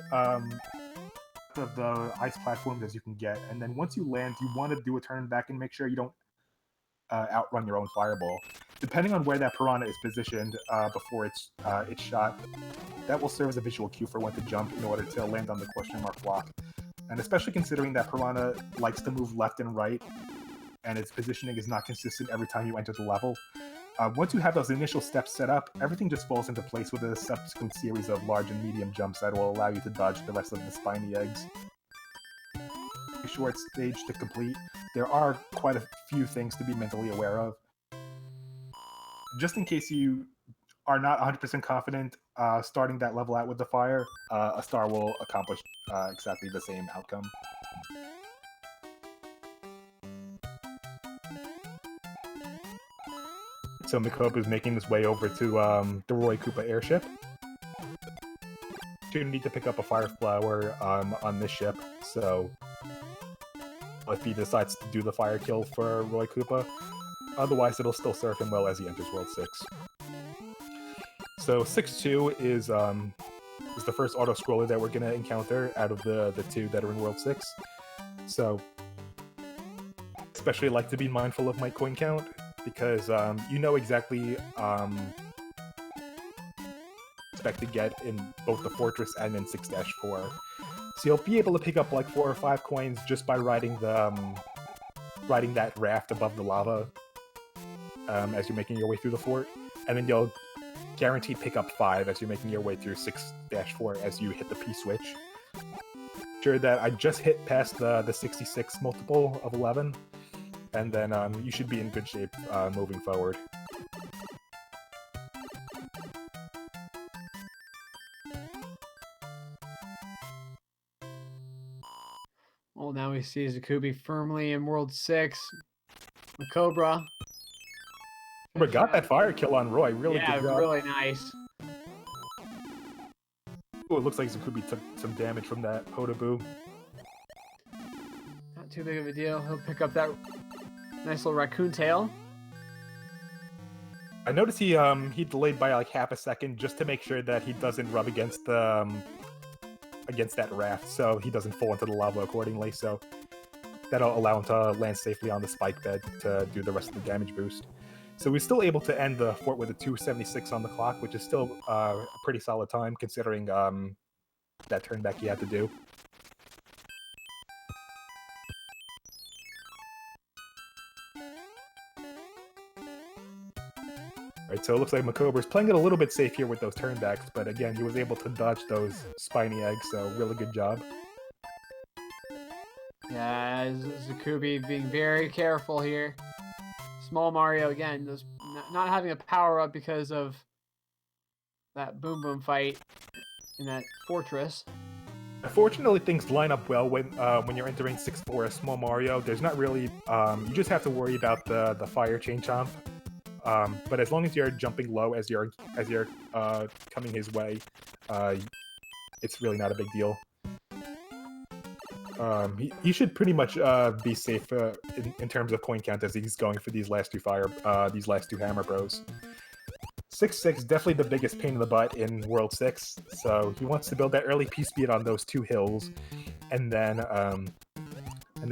of the ice platforms as you can get, and then once you land, you want to do a turn back and make sure you don't outrun your own fireball. Depending on where that piranha is positioned before it's shot, that will serve as a visual cue for when to jump in order to land on the question mark block. And especially considering that piranha likes to move left and right, and its positioning is not consistent every time you enter the level. Once you have those initial steps set up, everything just falls into place with a subsequent series of large and medium jumps that will allow you to dodge the rest of the spiny eggs. A short stage to complete. There are quite a few things to be mentally aware of. Just in case you are not 100% confident starting that level out with the fire, a star will accomplish exactly the same outcome. So MaCobra is making his way over to the Roy Koopa airship. You need to pick up a fire flower on this ship, so if he decides to do the fire kill for Roy Koopa, otherwise it'll still serve him well as he enters World 6. So 6-2 is the first auto-scroller that we're going to encounter out of the two that are in World 6. So especially like to be mindful of my coin count, because you know exactly expect to get in both the Fortress and in 6-4. So you'll be able to pick up like 4 or 5 coins just by riding that raft above the lava as you're making your way through the fort, and then you'll guaranteed pick up 5 as you're making your way through 6-4 as you hit the P-switch. Sure that I just hit past the 66 multiple of 11, and then you should be in good shape moving forward. Well, now we see Zikubi firmly in World 6. MaCobra. We got that fire kill on Roy. Really good job. Yeah, really nice. Oh, it looks like Zikubi took some damage from that Potaboo. Not too big of a deal. He'll pick up that nice little raccoon tail. I noticed he delayed by like half a second just to make sure that he doesn't rub against the against that raft, so he doesn't fall into the lava accordingly. So that'll allow him to land safely on the spike bed to do the rest of the damage boost. So we're still able to end the fort with a 2:76 on the clock, which is still a pretty solid time considering that turn back he had to do. Right, so it looks like MaCobra's playing it a little bit safe here with those turnbacks, but again, he was able to dodge those spiny eggs, so really good job. Yeah, Zikubi being very careful here. Small Mario again, those not having a power up because of that Boom Boom fight in that fortress. Unfortunately, things line up well when you're entering 6-4 as Small Mario. There's not really you just have to worry about the fire chain chomp. But as long as you're jumping low as you're coming his way, it's really not a big deal. He should pretty much be safe in terms of coin count as he's going for these last two Hammer Bros. 6-6, definitely the biggest pain in the butt in World 6, so he wants to build that early P-speed on those two hills, and then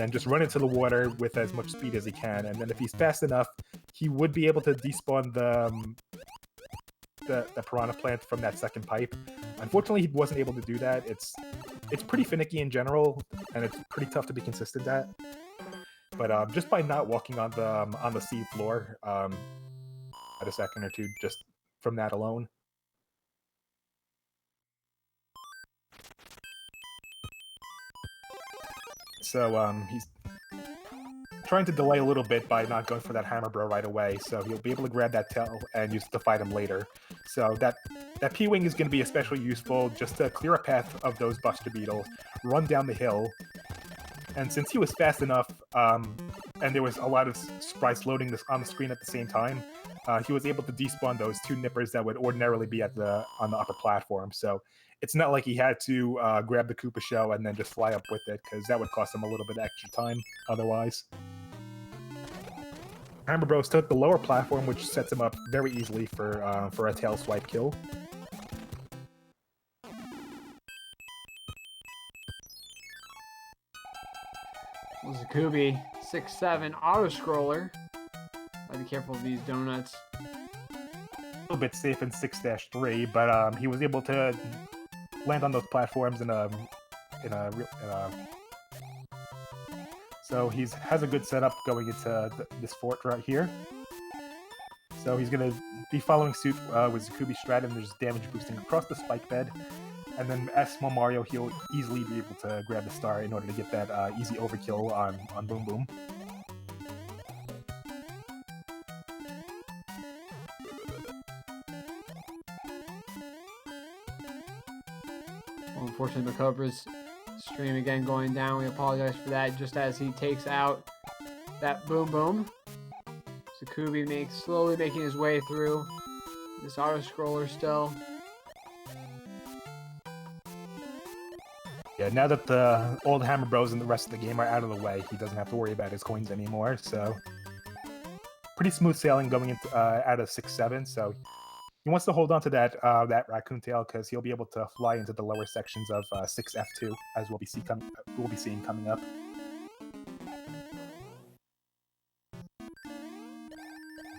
just run into the water with as much speed as he can, and then if he's fast enough, he would be able to despawn the Piranha Plant from that second pipe. Unfortunately, he wasn't able to do that. It's pretty finicky in general, and it's pretty tough to be consistent at. But just by not walking on the sea floor at a second or two, just from that alone. So he's trying to delay a little bit by not going for that Hammer Bro right away, so he'll be able to grab that tail and use it to fight him later. So that P-Wing is going to be especially useful just to clear a path of those Buster Beetles, run down the hill, and since he was fast enough, and there was a lot of sprites loading this on the screen at the same time, he was able to despawn those two nippers that would ordinarily be on the upper platform. So it's not like he had to grab the Koopa shell and then just fly up with it, because that would cost him a little bit of extra time otherwise. Hammer Bros took the lower platform, which sets him up very easily for a tail swipe kill. Zikubi, 6-7, auto-scroller. Gotta be careful of these donuts. A little bit safe in 6-3, but he was able to land on those platforms so he has a good setup going into this fort right here. So he's going to be following suit with Zikubi strat, and there's damage boosting across the spike bed. And then as Small Mario, he'll easily be able to grab the star in order to get that easy overkill on Boom Boom. Well, unfortunately, MaCobra's stream again going down. We apologize for that. Just as he takes out that Boom Boom, Zikubi slowly making his way through this auto-scroller still. Yeah, now that the old Hammer Bros and the rest of the game are out of the way, he doesn't have to worry about his coins anymore, so pretty smooth sailing going into out of 6-7, so he wants to hold on to that raccoon tail because he'll be able to fly into the lower sections of 6F2, as we'll be seeing coming up.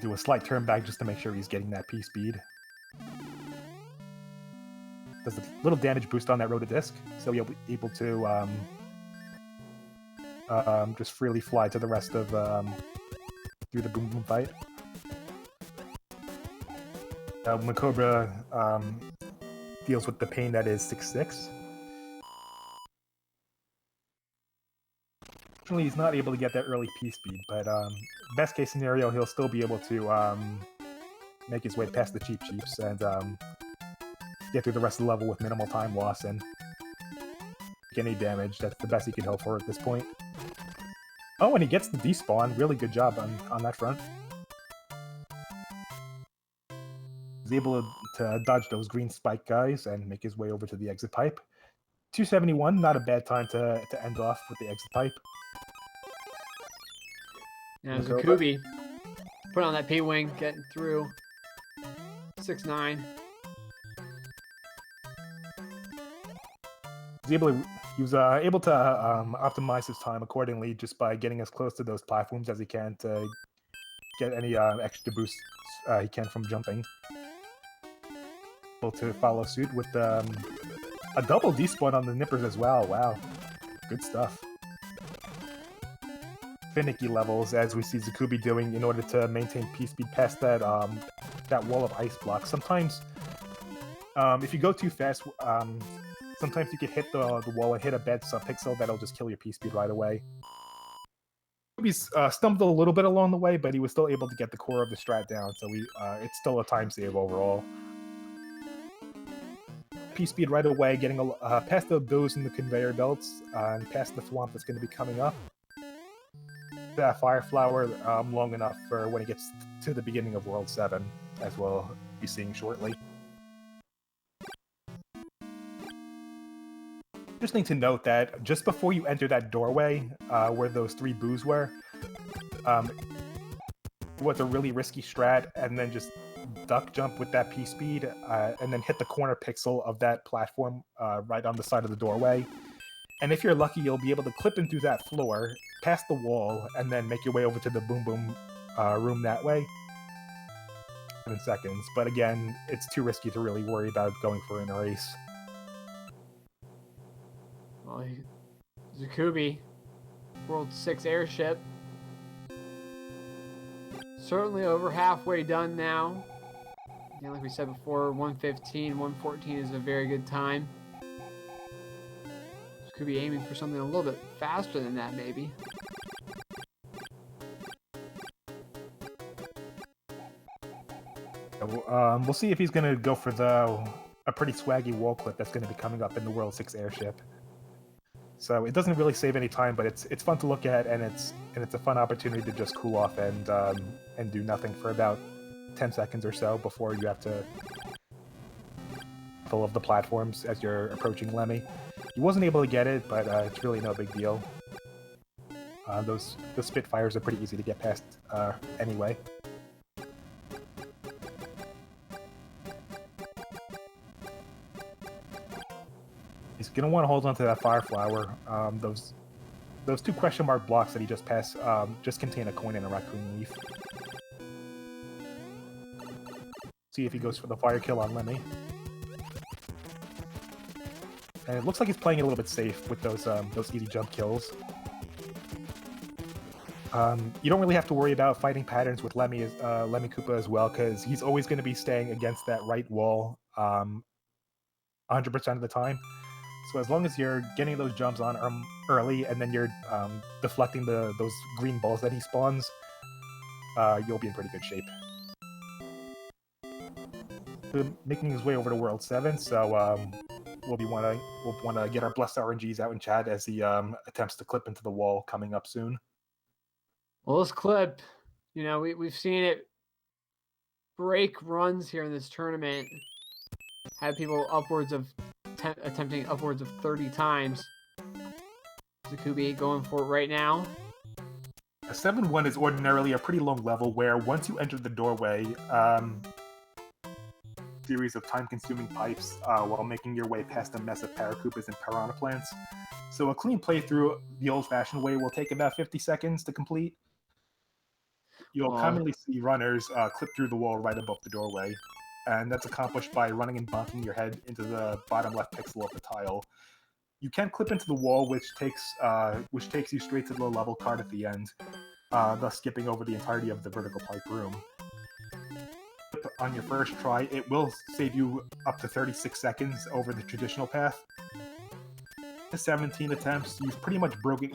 Do a slight turn back just to make sure he's getting that P-speed. Does a little damage boost on that Rotodisc, so he'll be able to just freely fly to the rest of through the Boom Boom fight. MaCobra deals with the pain that is 6-6. Fortunately, he's not able to get that early P-speed, but best case scenario, he'll still be able to make his way past the Cheeps and get through the rest of the level with minimal time loss and take any damage. That's the best he can hope for at this point. Oh, and he gets the despawn. Really good job on that front. He's able to dodge those green spike guys and make his way over to the exit pipe. 271, not a bad time to end off with the exit pipe. Now Zikubi put on that P-Wing, getting through 6-9. He was able to optimize his time accordingly just by getting as close to those platforms as he can to get any extra boosts he can from jumping. Able to follow suit with a double despawn on the nippers as well. Wow, good stuff. Finicky levels, as we see Zikubi doing in order to maintain P-speed past that that wall of ice block. Sometimes, if you go too fast, sometimes you can hit the wall and hit a bad subpixel that'll just kill your P-speed right away. Zikubi's stumbled a little bit along the way, but he was still able to get the core of the strat down, so it's still a time save overall. P-speed right away, getting past those in the conveyor belts, and past the thwomp that's going to be coming up. That Fire Flower long enough for when it gets to the beginning of World 7, as we'll be seeing shortly. Interesting to note that just before you enter that doorway, where those 3 boos were, was a really risky strat, and then just duck jump with that P-speed, and then hit the corner pixel of that platform right on the side of the doorway. And if you're lucky, you'll be able to clip into that floor, past the wall, and then make your way over to the Boom Boom room that way. 7 seconds, but again, it's too risky to really worry about going for an race. Well, Zikubi, World 6 airship. Certainly over halfway done now. Again, like we said before, 1:15, 1:14 is a very good time. Could be aiming for something a little bit faster than that, maybe. We'll see if he's going to go for a pretty swaggy wall clip that's going to be coming up in the World 6 airship. So it doesn't really save any time, but it's fun to look at, and it's a fun opportunity to just cool off and do nothing for about 10 seconds or so before you have to full of the platforms as you're approaching Lemmy. He wasn't able to get it, but it's really no big deal. The Spitfires are pretty easy to get past anyway. He's going to want to hold on to that Fire Flower. Those 2 question mark blocks that he just passed just contain a coin and a raccoon leaf. See if he goes for the fire kill on Lemmy. And it looks like he's playing it a little bit safe with those easy jump kills. You don't really have to worry about fighting patterns with Lemmy Koopa as well, because he's always going to be staying against that right wall 100% of the time. So as long as you're getting those jumps on early, and then you're deflecting those green balls that he spawns, you'll be in pretty good shape. Making his way over to World 7, so we'll want to get our blessed RNGs out in chat as he attempts to clip into the wall coming up soon. Well, this clip, you know, we've seen it break runs here in this tournament. Had people upwards of attempting upwards of 30 times. Zikubi going for it right now. A 7-1 is ordinarily a pretty long level where once you enter the doorway, series of time-consuming pipes while making your way past a mess of Paracoopas and Piranha Plants. So a clean playthrough the old-fashioned way will take about 50 seconds to complete. You'll commonly see runners clip through the wall right above the doorway, and that's accomplished by running and bonking your head into the bottom left pixel of the tile. You can clip into the wall, which takes you straight to the level card at the end, thus skipping over the entirety of the vertical pipe room. On your first try, it will save you up to 36 seconds over the traditional path. To 17 attempts, you've pretty much broken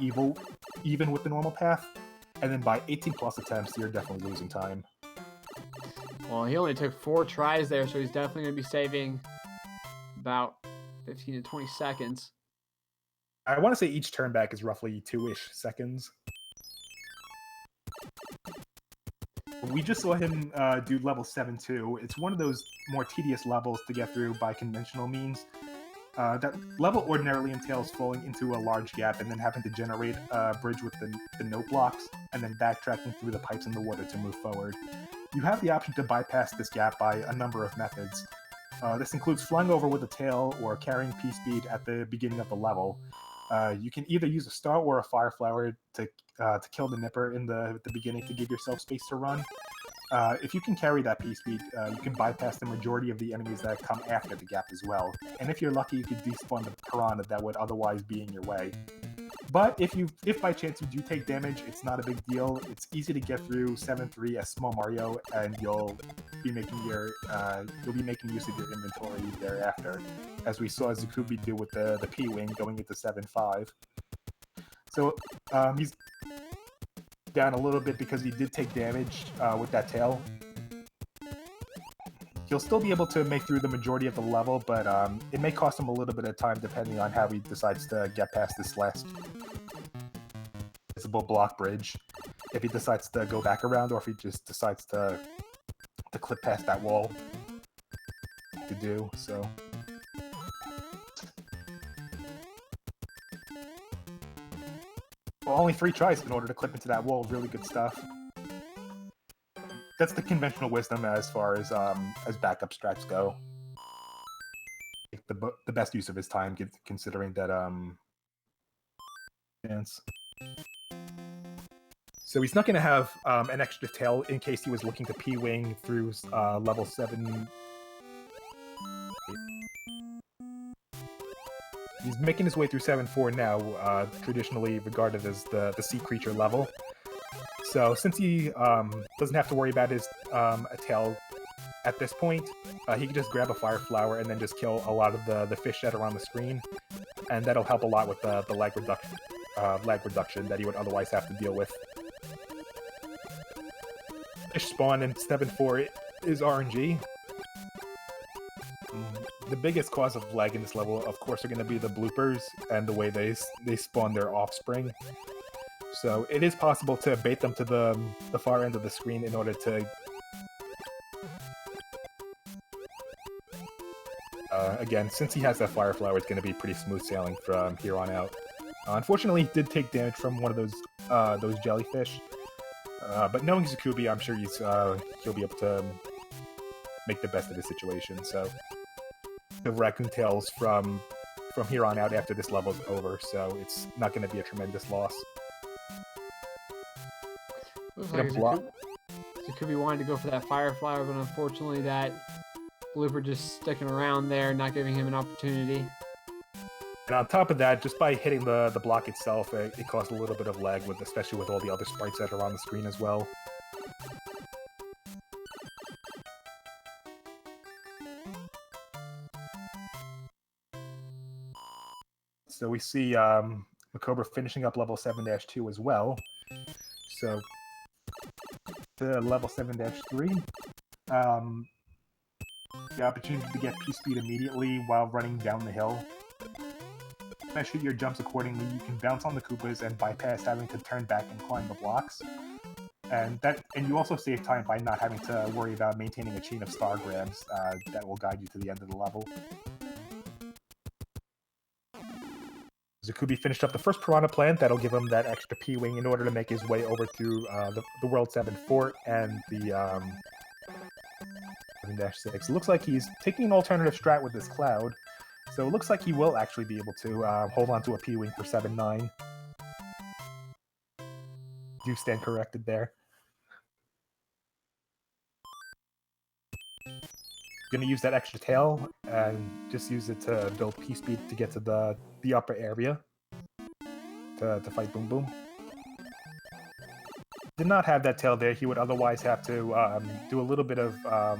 even with the normal path, and then by 18 plus attempts, you're definitely losing time. Well, he only took 4 tries there, so he's definitely going to be saving about 15 to 20 seconds. I want to say each turn back is roughly 2-ish seconds. We just saw him do level 7-2. It's one of those more tedious levels to get through by conventional means. That level ordinarily entails falling into a large gap and then having to generate a bridge with the note blocks, and then backtracking through the pipes in the water to move forward. You have the option to bypass this gap by a number of methods. This includes flying over with a tail or carrying P-speed at the beginning of the level. You can either use a star or a fire flower to kill the nipper in the beginning to give yourself space to run. If you can carry that P-speed, you can bypass the majority of the enemies that come after the gap as well. And if you're lucky, you could despawn the piranha that would otherwise be in your way. But if by chance you do take damage, it's not a big deal. It's easy to get through 7-3 as Small Mario, and you'll be making use of your inventory thereafter, as we saw Zikubi do with the P-Wing going into 7-5. So down a little bit because he did take damage with that tail. He'll still be able to make through the majority of the level, but it may cost him a little bit of time depending on how he decides to get past this last visible block bridge. If he decides to go back around, or if he just decides to clip past that wall to do so. Well, only 3 tries in order to clip into that wall. Really good stuff. That's the conventional wisdom as far as backup strats go. The best use of his time, considering that chance. So he's not going to have an extra tail in case he was looking to P-Wing through level 7. He's making his way through 7-4 now, traditionally regarded as the sea creature level. So since he doesn't have to worry about his a tail at this point, he can just grab a fire flower and then just kill a lot of the fish that are on the screen, and that'll help a lot with the lag reduction that he would otherwise have to deal with. Fish spawn in 7-4 is RNG. The biggest cause of lag in this level, of course, are going to be the bloopers and the way they spawn their offspring. So it is possible to bait them to the far end of the screen in order to again, since he has that fire flower, it's going to be pretty smooth sailing from here on out. Unfortunately, he did take damage from one of those jellyfish, but knowing Zikubi, I'm sure he'll be able to make the best of the situation. So the raccoon tails from here on out after this level's over, so it's not going to be a tremendous loss. Looks like Zikubi wanted to go for that fire flower, but unfortunately that blooper just sticking around there, not giving him an opportunity. And on top of that, just by hitting the block itself, it caused a little bit of lag, especially with all the other sprites that are on the screen as well. So we see MaCobra finishing up level 7-2 as well. So to level 7-3, the opportunity to get P-Speed immediately while running down the hill. Measure your jumps accordingly. You can bounce on the Koopas and bypass having to turn back and climb the blocks. And you also save time by not having to worry about maintaining a chain of star grabs that will guide you to the end of the level. Zikubi finished up the first Piranha plant. That'll give him that extra P-Wing in order to make his way over through the World 7 Fort and the 7-6. It looks like he's taking an alternative strat with this cloud, so it looks like he will actually be able to hold on to a P-Wing for 7-9. Do stand corrected there. Gonna use that extra tail and just use it to build P-Speed to get to the upper area to fight Boom Boom. Did not have that tail there. He would otherwise have to do a little bit of a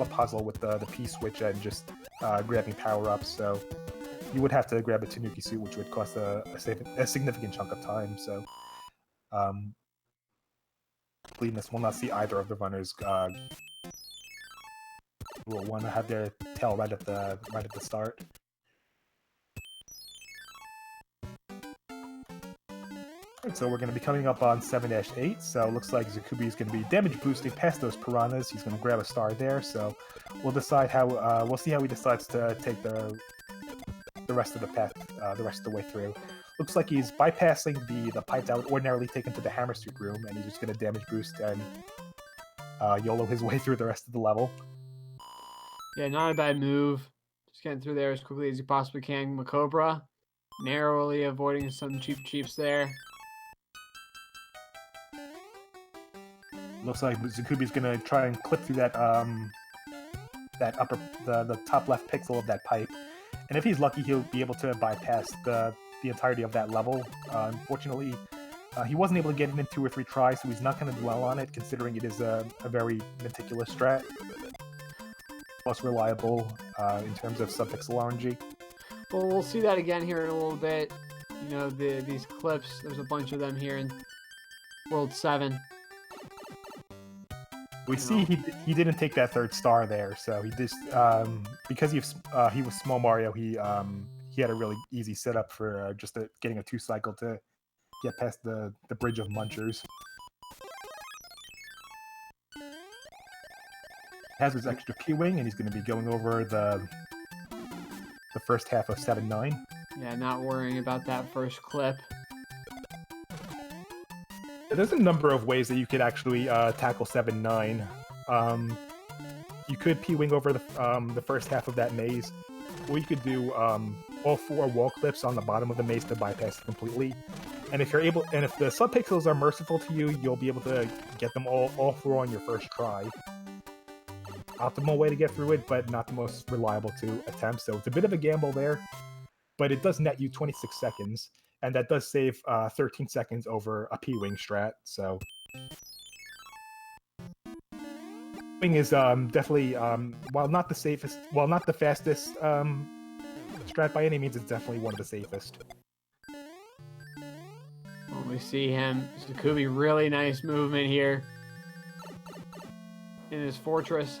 puzzle with the P-switch and just grabbing power-ups. So you would have to grab a Tanuki suit, which would cost a significant chunk of time. So Bleedness will not see either of the runners will want to have their tail right at the start. Alright, so we're going to be coming up on 7-8, so it looks like Zikubi is going to be damage boosting past those piranhas. He's going to grab a star there, so we'll decide how we'll see how he decides to take the rest of the path, the rest of the way through. Looks like he's bypassing the pipe that would ordinarily take him to the hammer suit room, and he's just going to damage boost and YOLO his way through the rest of the level. Yeah, not a bad move. Just getting through there as quickly as you possibly can. MaCobra narrowly avoiding some cheaps there. Looks like Zikubi's gonna try and clip through that the top left pixel of that pipe, and if he's lucky, he'll be able to bypass the entirety of that level. Unfortunately, he wasn't able to get it in 2 or 3 tries, so he's not going to dwell on it, considering it is a very meticulous strat. Most reliable in terms of sub-pixel RNG. Well, we'll see that again here in a little bit. You know, these clips, there's a bunch of them here, and World 7. We see he didn't take that 3rd star there, so he just because he was small Mario, he had a really easy setup for just getting a 2 cycle to get past the bridge of Munchers. Has his extra P-wing, and he's going to be going over the first half of 7-9. Yeah, not worrying about that first clip. There's a number of ways that you could actually tackle 7-9. You could P-wing over the first half of that maze, or you could do all 4 wall clips on the bottom of the maze to bypass it completely. And if you're able, and if the subpixels are merciful to you, you'll be able to get them all 4 on your first try. Optimal way to get through it, but not the most reliable to attempt. So it's a bit of a gamble there, but it does net you 26 seconds. And that does save 13 seconds over a P-wing strat, so... Wing is definitely, while not the safest, while not the fastest strat by any means, it's definitely one of the safest. Well, we see him. Zikubi, really nice movement here in his fortress.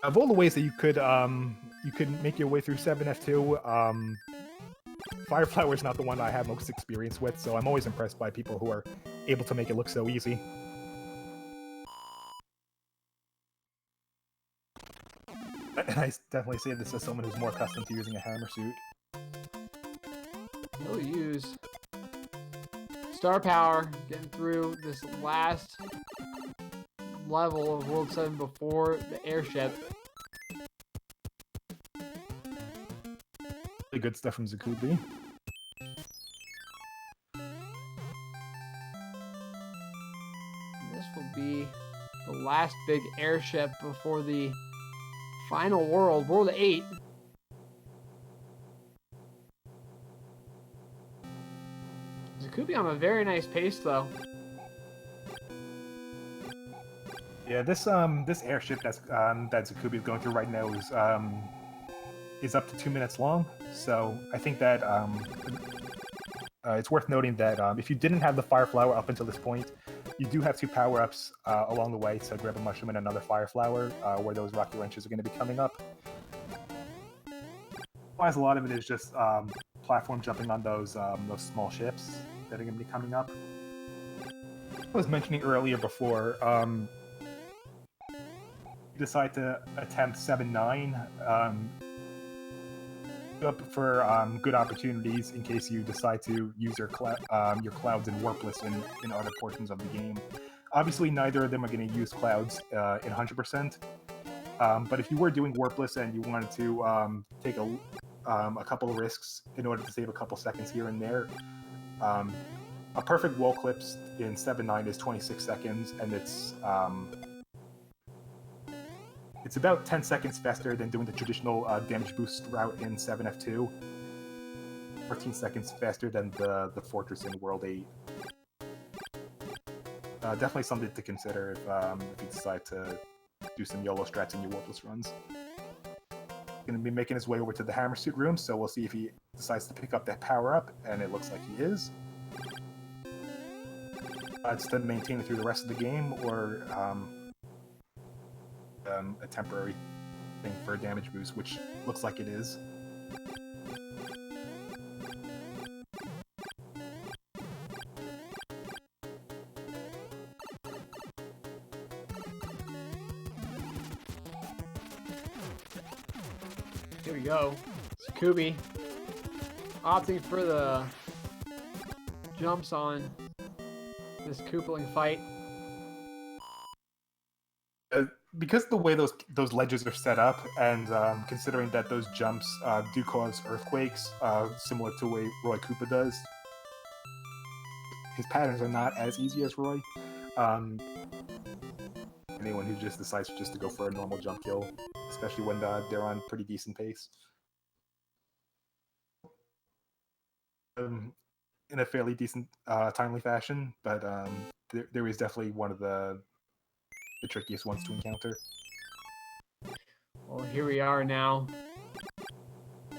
Of all the ways that you could make your way through 7F2, Fire Flower is not the one I have most experience with, so I'm always impressed by people who are able to make it look so easy. And I definitely say this as someone who's more accustomed to using a hammer suit. He'll use star power, getting through this last level of World 7 before the airship. Really good stuff from Zikubi. This will be the last big airship before the final world, World 8. Zikubi on a very nice pace, though. Yeah, this airship that Zikubi is going through right now is up to 2 minutes long. So I think that it's worth noting that if you didn't have the Fire Flower up until this point, you do have 2 power-ups along the way, so grab a mushroom and another Fire Flower, where those Rocky Wrenches are going to be coming up. Otherwise, a lot of it is just platform jumping on those small ships that are going to be coming up. I was mentioning earlier before, you decide to attempt 7-9, up for good opportunities in case you decide to use your clouds and warpless in other portions of the game. Obviously, neither of them are going to use clouds in 100%, but if you were doing warpless and you wanted to take a couple of risks in order to save a couple seconds here and there, a perfect wall clips in 7-9 is 26 seconds, and it's about 10 seconds faster than doing the traditional damage boost route in 7F2. 14 seconds faster than the Fortress in World 8. Definitely something to consider if you decide to do some YOLO strats in your warpless runs. Going to be making his way over to the Hammer Suit room, so we'll see if he decides to pick up that power-up, and it looks like he is. It's to maintain it through the rest of the game, or a temporary thing for a damage boost, which looks like it is. Here we go. Zikubi opting for the jumps on this coupling fight. Because the way those ledges are set up, and considering that those jumps do cause earthquakes, similar to the way Roy Koopa does, his patterns are not as easy as Roy. Anyone who just decides just to go for a normal jump kill, especially when they're on pretty decent pace. In a fairly decent, timely fashion, but there is definitely one of the trickiest ones to encounter. Well, here we are now.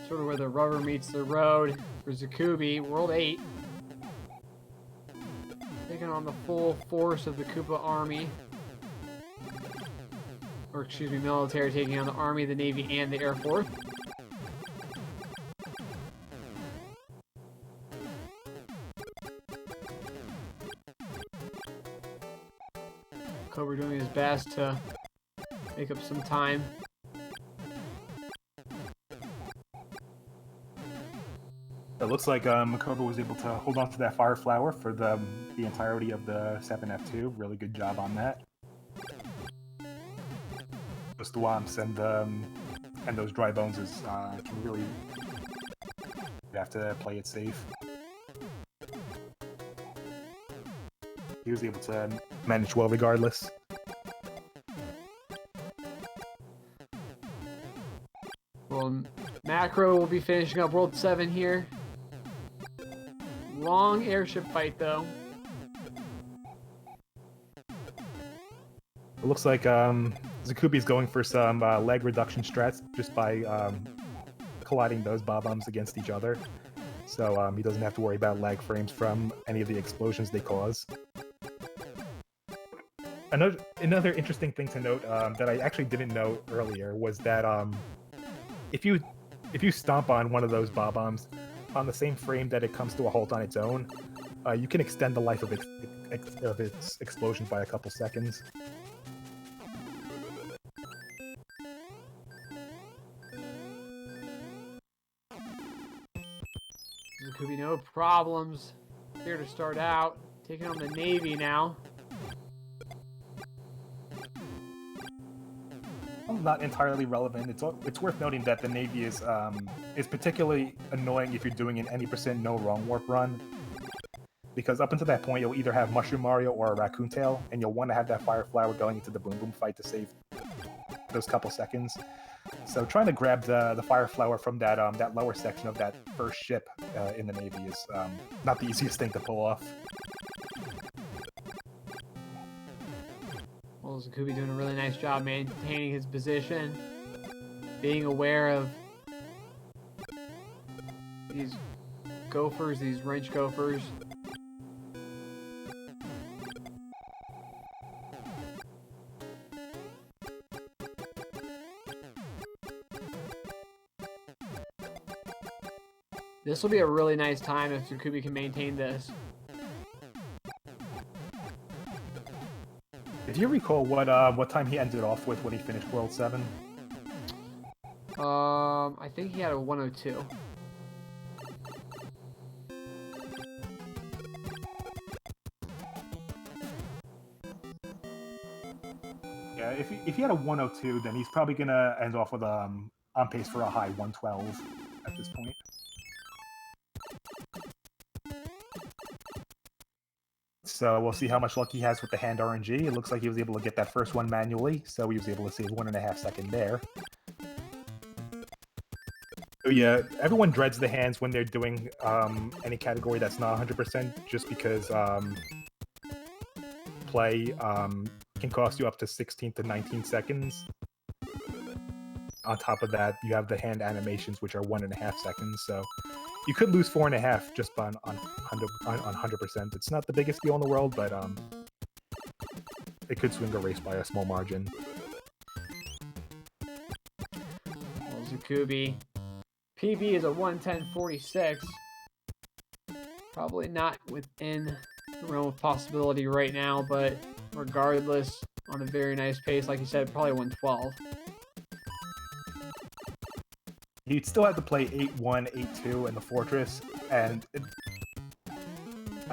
Sort of where the rubber meets the road for Zikubi, World 8. I think taking on the full force of the Koopa army. Or excuse me, military taking on the Army, the Navy, and the Air Force. Cobra doing his best to make up some time. It looks like MaCobra was able to hold on to that Fire Flower for the entirety of the 7F2. Really good job on that. Those Thwomps and those Dry Bones can really... You have to play it safe. He was able to manage well regardless. Well, Macro will be finishing up World 7 here. Long airship fight, though. It looks like Zikubi's going for some leg reduction strats just by colliding those Bob-Ombs against each other. So he doesn't have to worry about lag frames from any of the explosions they cause. Another interesting thing to note that I actually didn't know earlier was that if you stomp on one of those Bob-Ombs on the same frame that it comes to a halt on its own, you can extend the life of its explosion by a couple seconds. Zikubi, no problems. Here to start out. Taking on the Navy now. Not entirely relevant. It's worth noting that the Navy is particularly annoying if you're doing an any % no wrong warp run, because up until that point you'll either have Mushroom Mario or a Raccoon Tail, and you'll want to have that Fire Flower going into the Boom Boom fight to save those couple seconds. So trying to grab the Fire Flower from that that lower section of that first ship in the Navy is not the easiest thing to pull off. Well, Zikubi doing a really nice job maintaining his position, being aware of these gophers, these wrench gophers. This will be a really nice time if Zikubi can maintain this. Do you recall what time he ended off with when he finished World 7? I think he had a 102. Yeah, if he had a 102, then he's probably gonna end off with on pace for a high 112 at this point. So we'll see how much luck he has with the hand RNG. It looks like he was able to get that first one manually, so he was able to save 1.5 seconds there. So yeah, everyone dreads the hands when they're doing any category that's not 100%, just because play can cost you up to 16 to 19 seconds. On top of that, you have the hand animations, which are 1.5 seconds, so you could lose 4.5 just on 100%. It's not the biggest deal in the world, but it could swing a race by a small margin. Well, Zikubi. PB is a 110.46. Probably not within the realm of possibility right now, but regardless, on a very nice pace, like you said, probably 112. You'd still have to play 8-1, 8-2 in the Fortress, and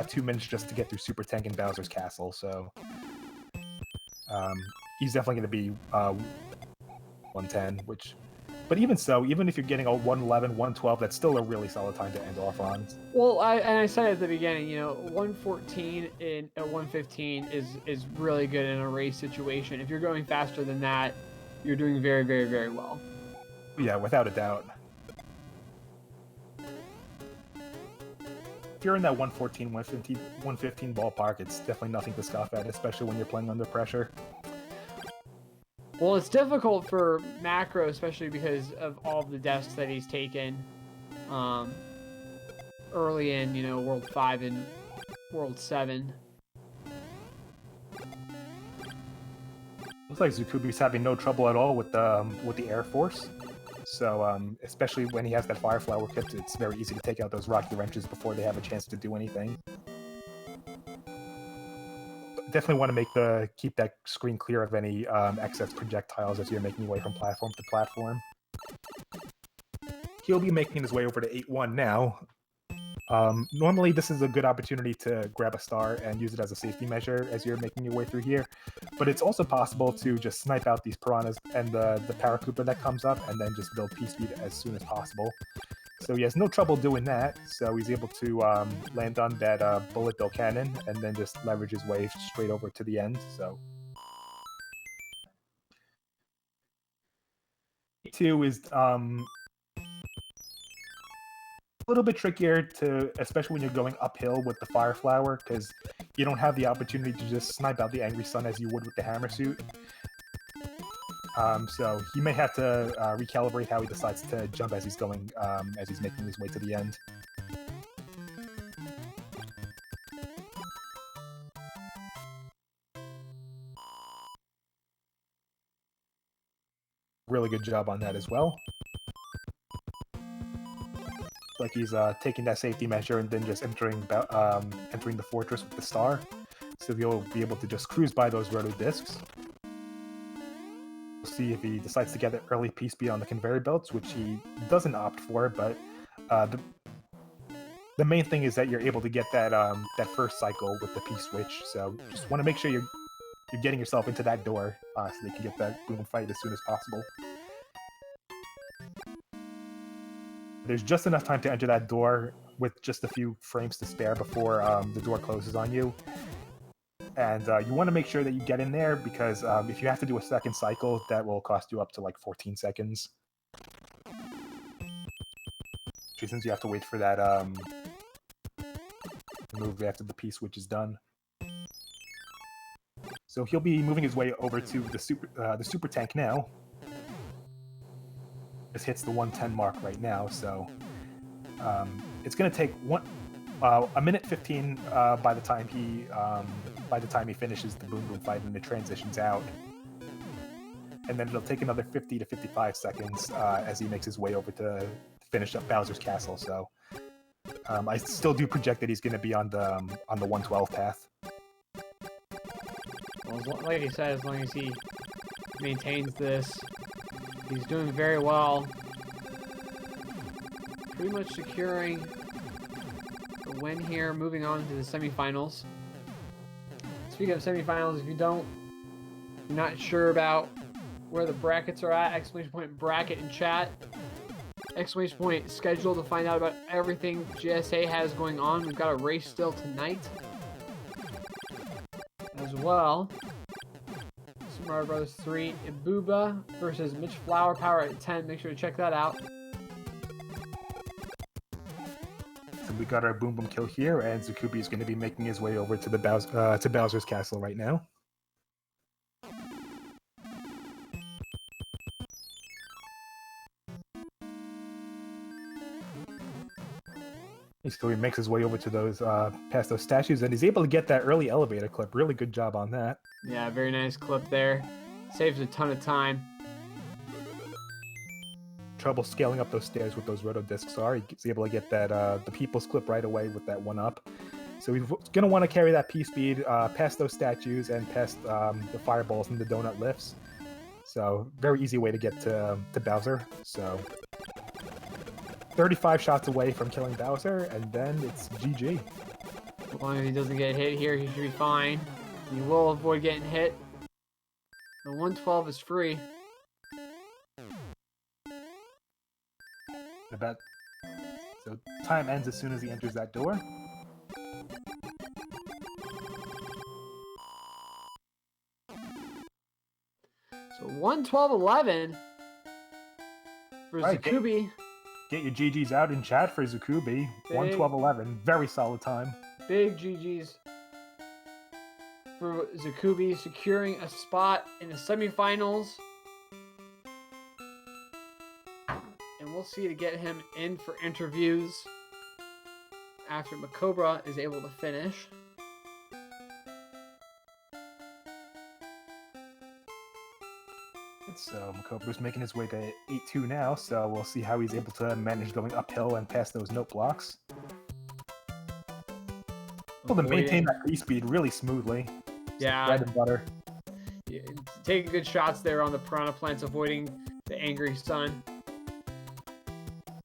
2 minutes just to get through Super Tank and Bowser's Castle, so he's definitely going to be 110, which... But even so, even if you're getting a 111, 112, that's still a really solid time to end off on. Well, I said at the beginning, you know, 114 and 115 is really good in a race situation. If you're going faster than that, you're doing very, very, very well. Yeah, without a doubt. If you're in that 114, 115 ballpark, it's definitely nothing to scoff at, especially when you're playing under pressure. Well, it's difficult for Macro, especially because of all the deaths that he's taken early in, you know, World 5 and World 7. Looks like Zikubi's having no trouble at all with the Air Force. So, especially when he has that Fire Flower equipped, it's very easy to take out those Rocky Wrenches before they have a chance to do anything. Definitely want to keep that screen clear of any excess projectiles as you're making your way from platform to platform. He'll be making his way over to 8-1 now. Normally, this is a good opportunity to grab a star and use it as a safety measure as you're making your way through here. But it's also possible to just snipe out these piranhas and the Paracooper that comes up and then just build P-Speed as soon as possible. So he has no trouble doing that, so he's able to land on that bullet bill cannon and then just leverage his way straight over to the end. So 2 is a little bit trickier to, especially when you're going uphill with the Fire Flower, because you don't have the opportunity to just snipe out the Angry Sun as you would with the Hammer Suit. So he may have to recalibrate how he decides to jump as he's going, as he's making his way to the end. Really good job on that as well. Like he's taking that safety measure and then just entering the fortress with the star. So he'll be able to just cruise by those roto discs. We'll see if he decides to get an early P-Speed on the conveyor belts, which he doesn't opt for, but the main thing is that you're able to get that that first cycle with the P-Switch. So just want to make sure you're getting yourself into that door so they can get that boom fight as soon as possible. There's just enough time to enter that door with just a few frames to spare before the door closes on you. And you want to make sure that you get in there because if you have to do a second cycle, that will cost you up to like 14 seconds. Since you have to wait for that move after the P-Switch is done. So he'll be moving his way over to the super tank now. This hits the 110 mark right now, so it's going to take a minute 15 by the time he finishes the boom boom fight and it transitions out, and then it'll take another 50 to 55 seconds as he makes his way over to finish up Bowser's Castle. So I still do project that he's going to be on the 112 path. Well, like he said, as long as he maintains this, he's doing very well. Pretty much securing the win here, moving on to the semifinals. Speaking of semifinals, if you're not sure about where the brackets are at, exclamation point bracket in chat. Exclamation point schedule to find out about everything GSA has going on. We've got a race still tonight as well. Super Mario Bros. 3 Ibuba versus Mitch Flower Power at 10. Make sure to check that out. So we got our boom boom kill here, and Zikubi is going to be making his way over to the Bowser's Castle right now. So he makes his way over to those past those statues, and he's able to get that early elevator clip. Really good job on that. Yeah, very nice clip there. Saves a ton of time. Trouble scaling up those stairs with those roto discs are. He's able to get that the people's clip right away with that one up. So he's going to want to carry that P-Speed past those statues and past the fireballs and the donut lifts. So very easy way to get to Bowser. So 35 shots away from killing Bowser, and then it's GG. As long as he doesn't get hit here, he should be fine. He will avoid getting hit. The 112 is free. So time ends as soon as he enters that door. So 112.11 for Zikubi. Get your GGs out in chat for Zikubi. 112.11. Very solid time. Big GGs for Zikubi, securing a spot in the semifinals. And we'll see to get him in for interviews after MaCobra is able to finish. So MaCobra's making his way to 8-2 now, so we'll see how he's able to manage going uphill and past those note blocks. Able to maintain that pre-speed really smoothly. It's like bread and butter. Yeah, taking good shots there on the piranha plants, avoiding the angry sun.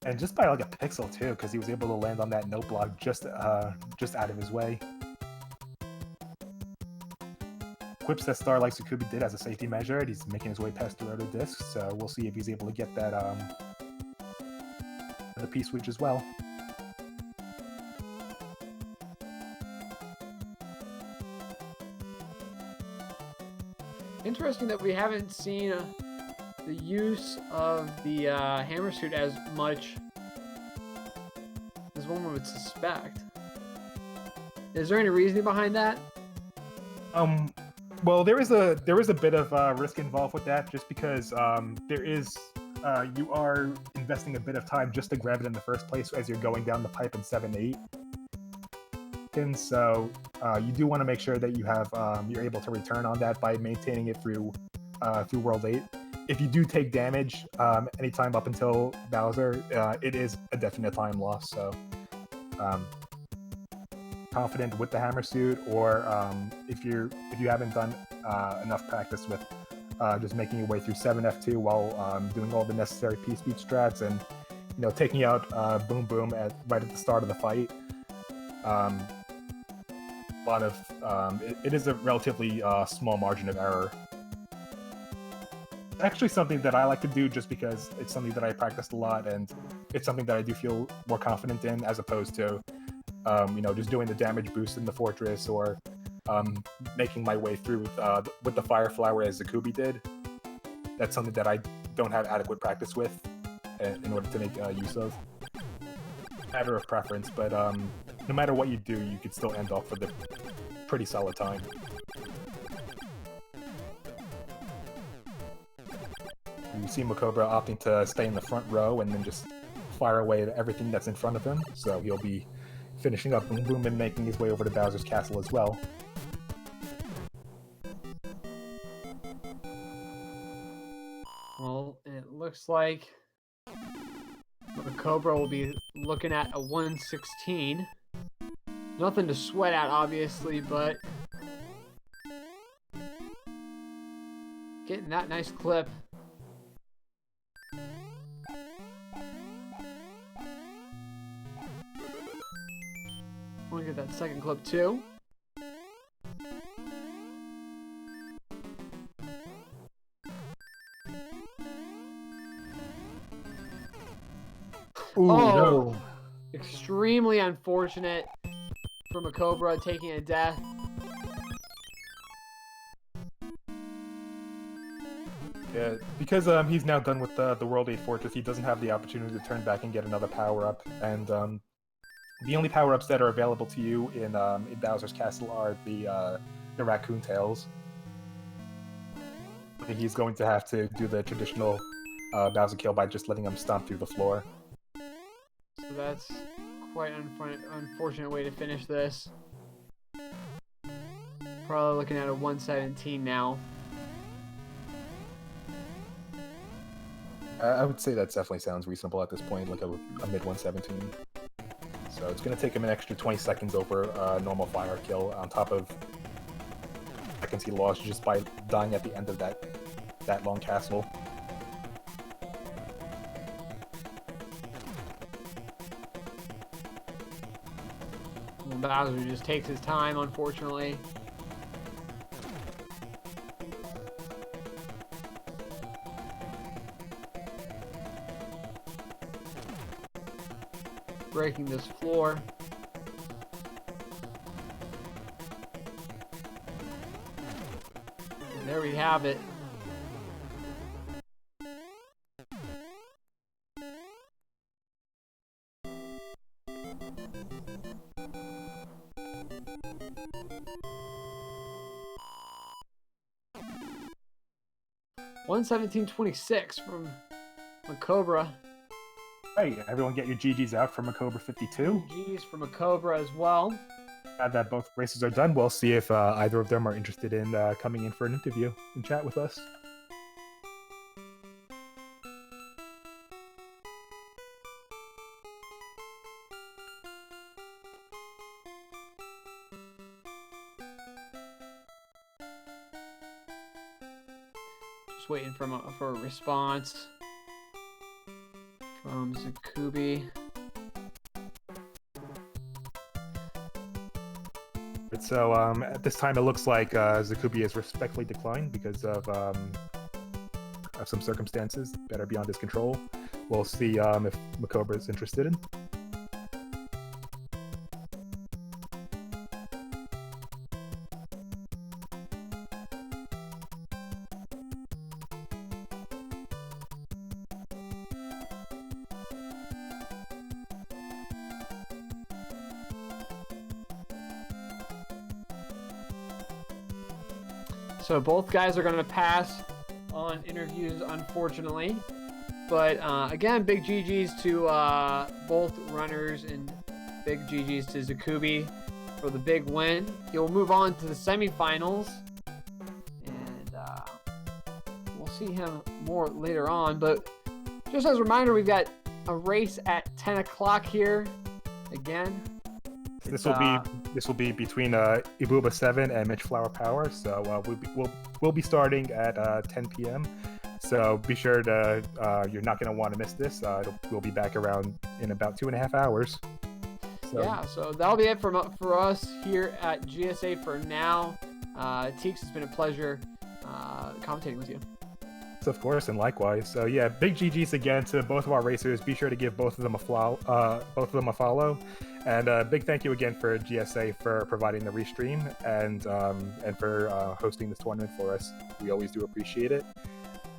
And just by like a pixel too, because he was able to land on that note block just out of his way. Quips that star like Zikubi did as a safety measure, and he's making his way past the roto disc, so we'll see if he's able to get that the P-switch as well. Interesting that we haven't seen the use of the hammer suit as much as one would suspect. Is there any reasoning behind that? Well, there is a bit of risk involved with that, just because you are investing a bit of time just to grab it in the first place as you're going down the pipe in 7-8. And so you do want to make sure that you have you're able to return on that by maintaining it through World 8. If you do take damage anytime up until Bowser, it is a definite time loss. So confident with the hammer suit, or if you haven't done enough practice with just making your way through 7F2 while doing all the necessary P-speed strats and taking out Boom Boom right at the start of the fight. It is a relatively small margin of error. Actually, something that I like to do just because it's something that I practiced a lot, and it's something that I do feel more confident in, as opposed to just doing the damage boost in the fortress, or making my way through with the fire flower as Zikubi did. That's something that I don't have adequate practice with in order to make use of. Matter of preference, but no matter what you do, you could still end off with a pretty solid time. You see MaCobra opting to stay in the front row and then just fire away at everything that's in front of him, so he'll be finishing up Boom Boom and making his way over to Bowser's castle as well. Well, it looks like MaCobra will be looking at a 116. Nothing to sweat at, obviously, but getting that nice clip. I want to get that second clip too. Ooh, no. Extremely unfortunate for MaCobra taking a death. Yeah, because he's now done with the World 8 Fortress, he doesn't have the opportunity to turn back and get another power-up, and the only power-ups that are available to you in Bowser's Castle are the Raccoon Tails. I think he's going to have to do the traditional Bowser kill by just letting him stomp through the floor. So that's quite an unfortunate way to finish this. Probably looking at a 117 now. I would say that definitely sounds reasonable at this point, like a mid 117. So it's going to take him an extra 20 seconds over normal fire kill, on top of seconds he lost just by dying at the end of that long castle. Bowser just takes his time, unfortunately. Breaking this floor. And there we have it. $117.26 from MaCobra. Hey, everyone get your GGs out for MaCobra52. GGs for MaCobra as well. Now that both races are done, we'll see if either of them are interested in coming in for an interview and chat with us. Just waiting for a response from Zikubi. So at this time, it looks like Zikubi has respectfully declined because of some circumstances that are beyond his control. We'll see if MaCobra is interested in. So both guys are going to pass on interviews, unfortunately. But again, big GGs to both runners and big GGs to Zikubi for the big win. He'll move on to the semifinals. And we'll see him more later on. But just as a reminder, we've got a race at 10 o'clock here. Again. This will be between Ibuba7 and Mitch Flower Power. So we'll be starting at 10 p.m. So be sure to you're not going to want to miss this. We'll be back around in about 2.5 hours. So. Yeah, so that'll be it for us here at GSA for now. Teeks, it's been a pleasure commentating with you. Of course, and likewise. So yeah, big GGs again to both of our racers. Be sure to give both of them a follow, and a big thank you again for GSA for providing the restream and for hosting this tournament for us. We always do appreciate it,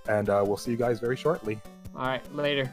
and we'll see you guys very shortly. All right, later.